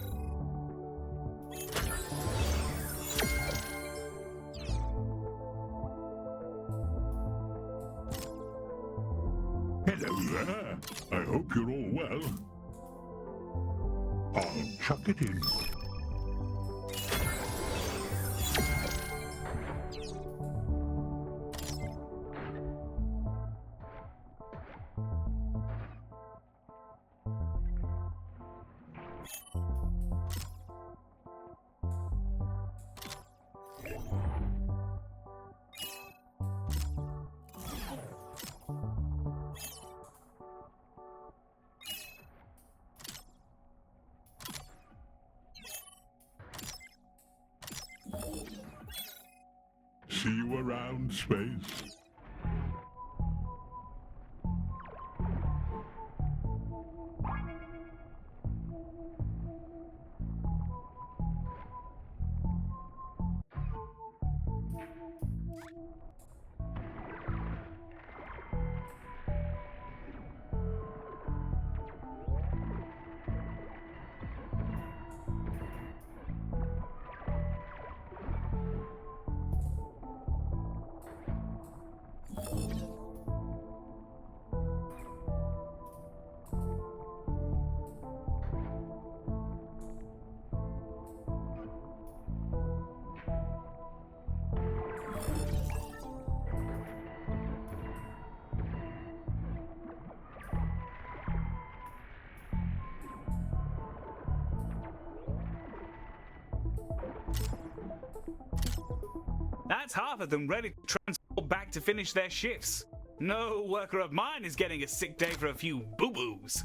Hello there. I hope you're all well. I'll chuck it in. See you around, Space. That's half of them ready to transport back to finish their shifts. No worker of mine is getting a sick day for a few boo-boos.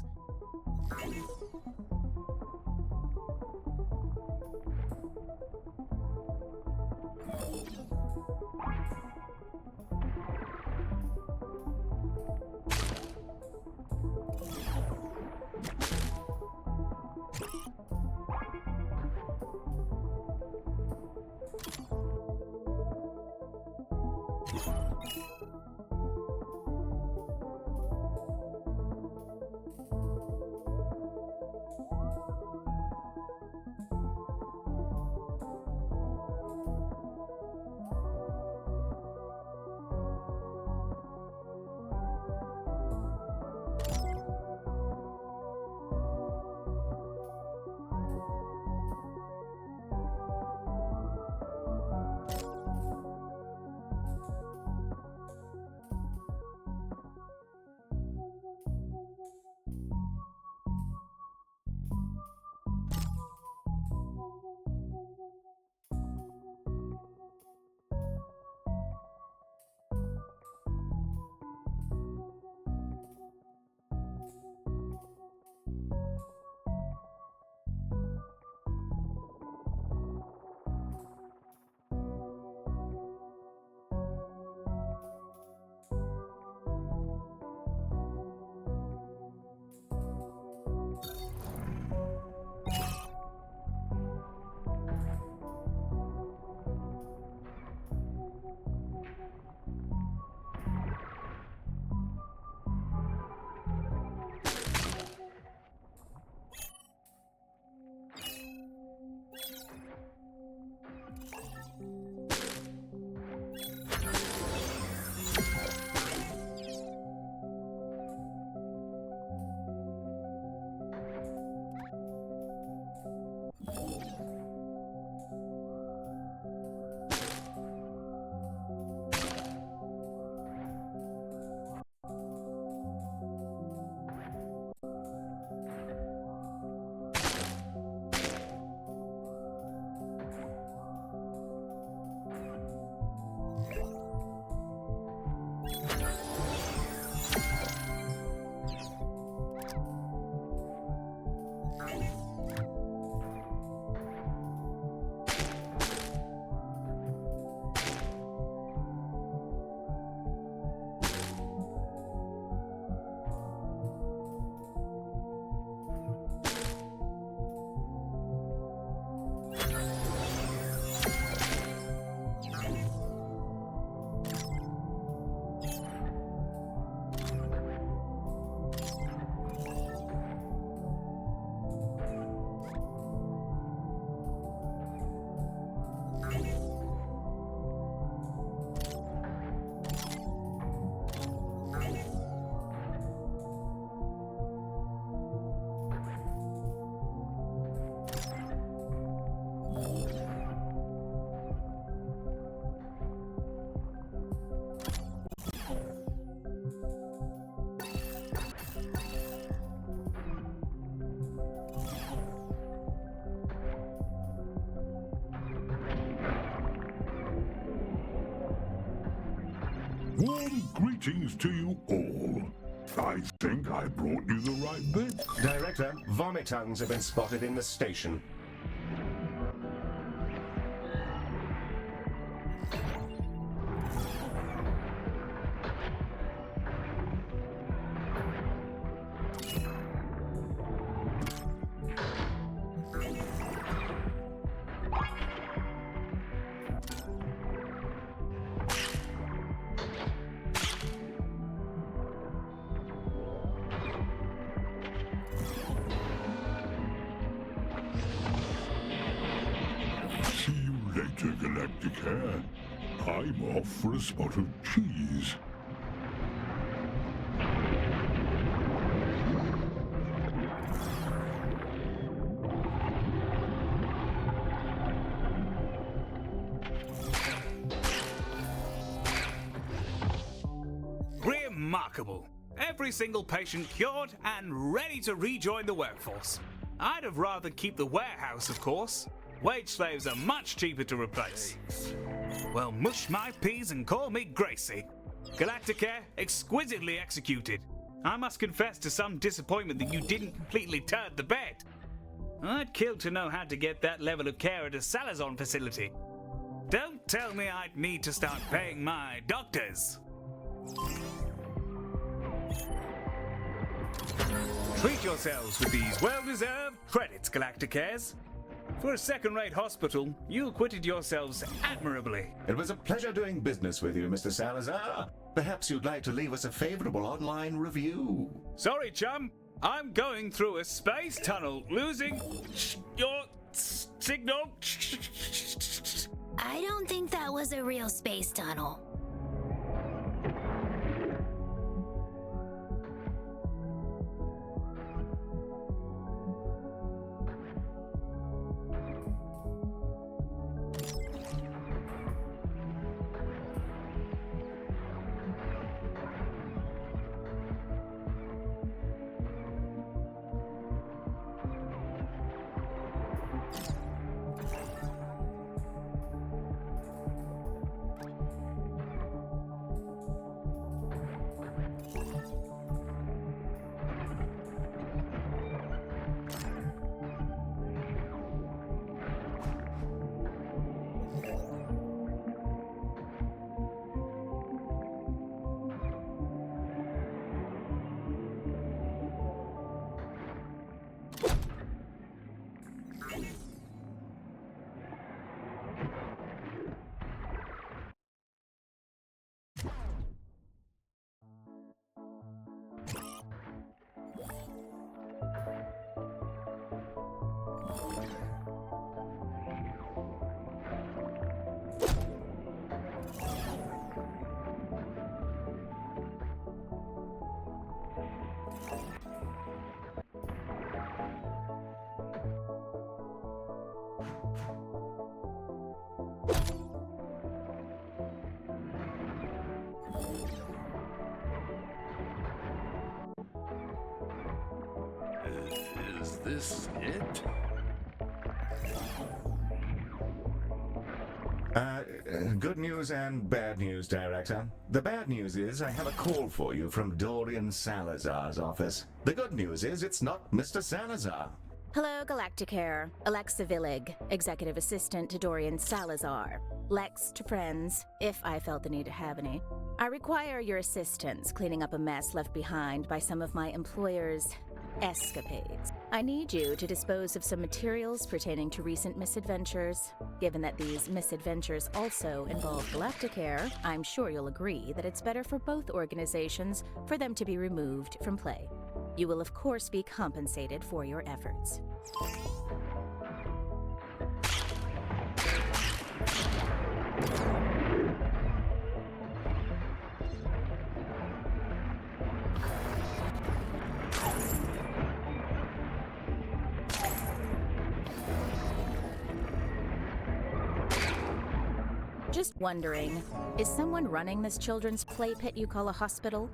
Warm greetings to you all. I think I brought you the right bit. Director, vomitongues have been spotted in the station. See you later, Galacticare. I'm off for a spot of cheese. Remarkable. Every single patient cured and ready to rejoin the workforce. I'd have rather keep the warehouse, of course. Wage slaves are much cheaper to replace. Well, mush my peas and call me Gracie. Galacticare, exquisitely executed. I must confess to some disappointment that you didn't completely turn the bed. I'd kill to know how to get that level of care at a Salazar facility. Don't tell me I'd need to start paying my doctors. Treat yourselves with these well-deserved credits, Galacticares. For a second-rate hospital, you acquitted yourselves admirably. It was a pleasure doing business with you, Mr. Salazar. Perhaps you'd like to leave us a favorable online review. Sorry, chum. I'm going through a space tunnel, losing your signal. I don't think that was a real space tunnel. Is this it? Good news and bad news, Director. The bad news is I have a call for you from Dorian Salazar's office. The good news is it's not Mr. Salazar. Hello, Galacticare. Alexa Villig, Executive Assistant to Dorian Salazar. Lex to friends, if I felt the need to have any. I require your assistance cleaning up a mess left behind by some of my employer's escapades. I need you to dispose of some materials pertaining to recent misadventures. Given that these misadventures also involve Galacticare, I'm sure you'll agree that it's better for both organizations for them to be removed from play. You will of course be compensated for your efforts. Just wondering, is someone running this children's play pit you call a hospital?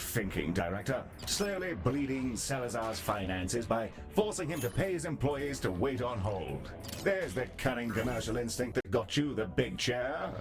thinking, Director. Slowly bleeding Salazar's finances by forcing him to pay his employees to wait on hold. There's the cunning commercial instinct that got you the big chair.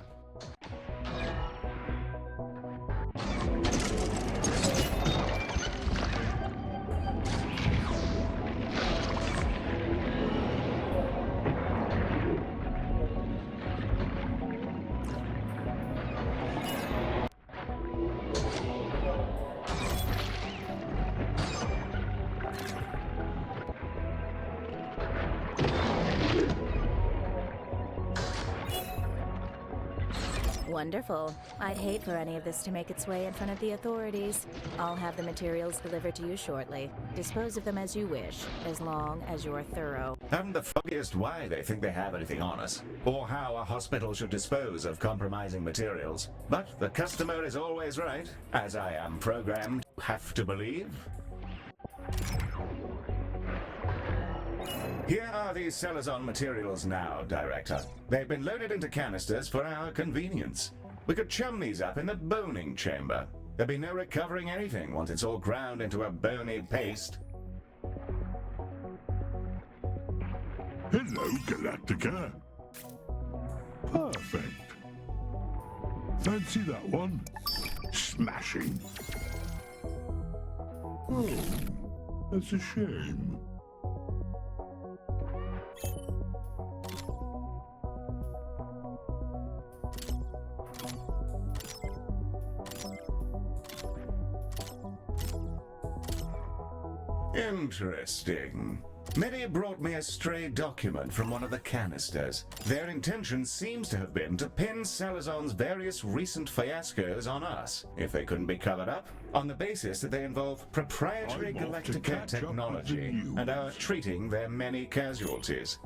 Wonderful. I'd hate for any of this to make its way in front of the authorities. I'll have the materials delivered to you shortly. Dispose of them as you wish, as long as you're thorough. Haven't the foggiest why they think they have anything on us, or how a hospital should dispose of compromising materials. But the customer is always right, as I am programmed to have to believe. Here are these Salazar materials now, Director. They've been loaded into canisters for our convenience. We could chum these up in the boning chamber. There'd be no recovering anything once it's all ground into a bony paste. Hello, Galacticare. Perfect. Fancy that one? Smashing. Oh, that's a shame. Interesting. Medi brought me a stray document from one of the canisters. Their intention seems to have been to pin Salazar's various recent fiascos on us, if they couldn't be covered up, on the basis that they involve proprietary Galacticare technology and are treating their many casualties.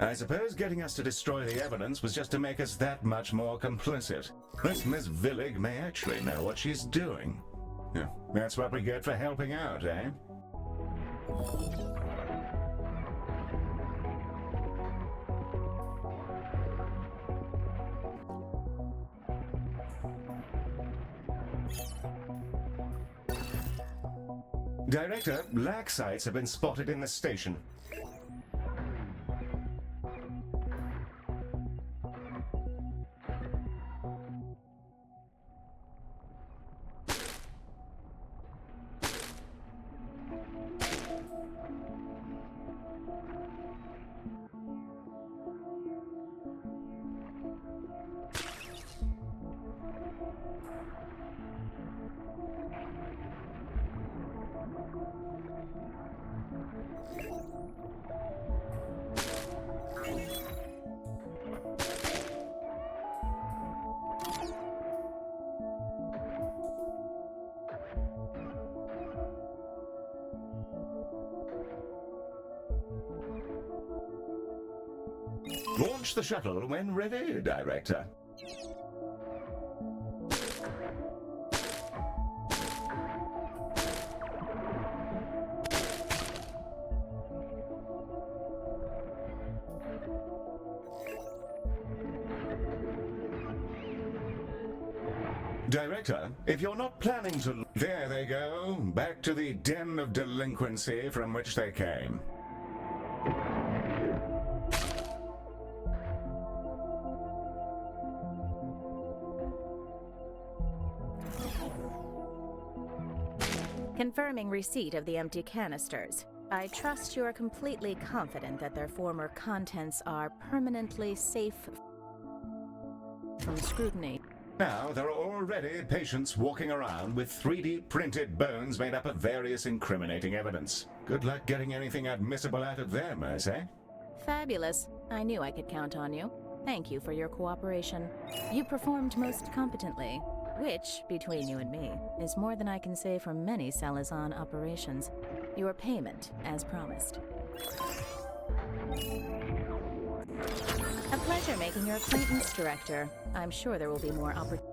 I suppose getting us to destroy the evidence was just to make us that much more complicit. This Miss Villig may actually know what she's doing. Yeah, that's what we get for helping out, eh? Director, lag sites have been spotted in the station. Launch the shuttle when ready, Director. Director, if you're not planning to... There they go, back to the den of delinquency from which they came. Confirming receipt of the empty canisters. I trust you are completely confident that their former contents are permanently safe from scrutiny. Now, there are already patients walking around with 3D printed bones made up of various incriminating evidence. Good luck getting anything admissible out of them, I say. Fabulous. I knew I could count on you. Thank you for your cooperation. You performed most competently, which, between you and me, is more than I can say for many Salazar operations. Your payment, as promised. A pleasure making your acquaintance, Director. I'm sure there will be more opportunities.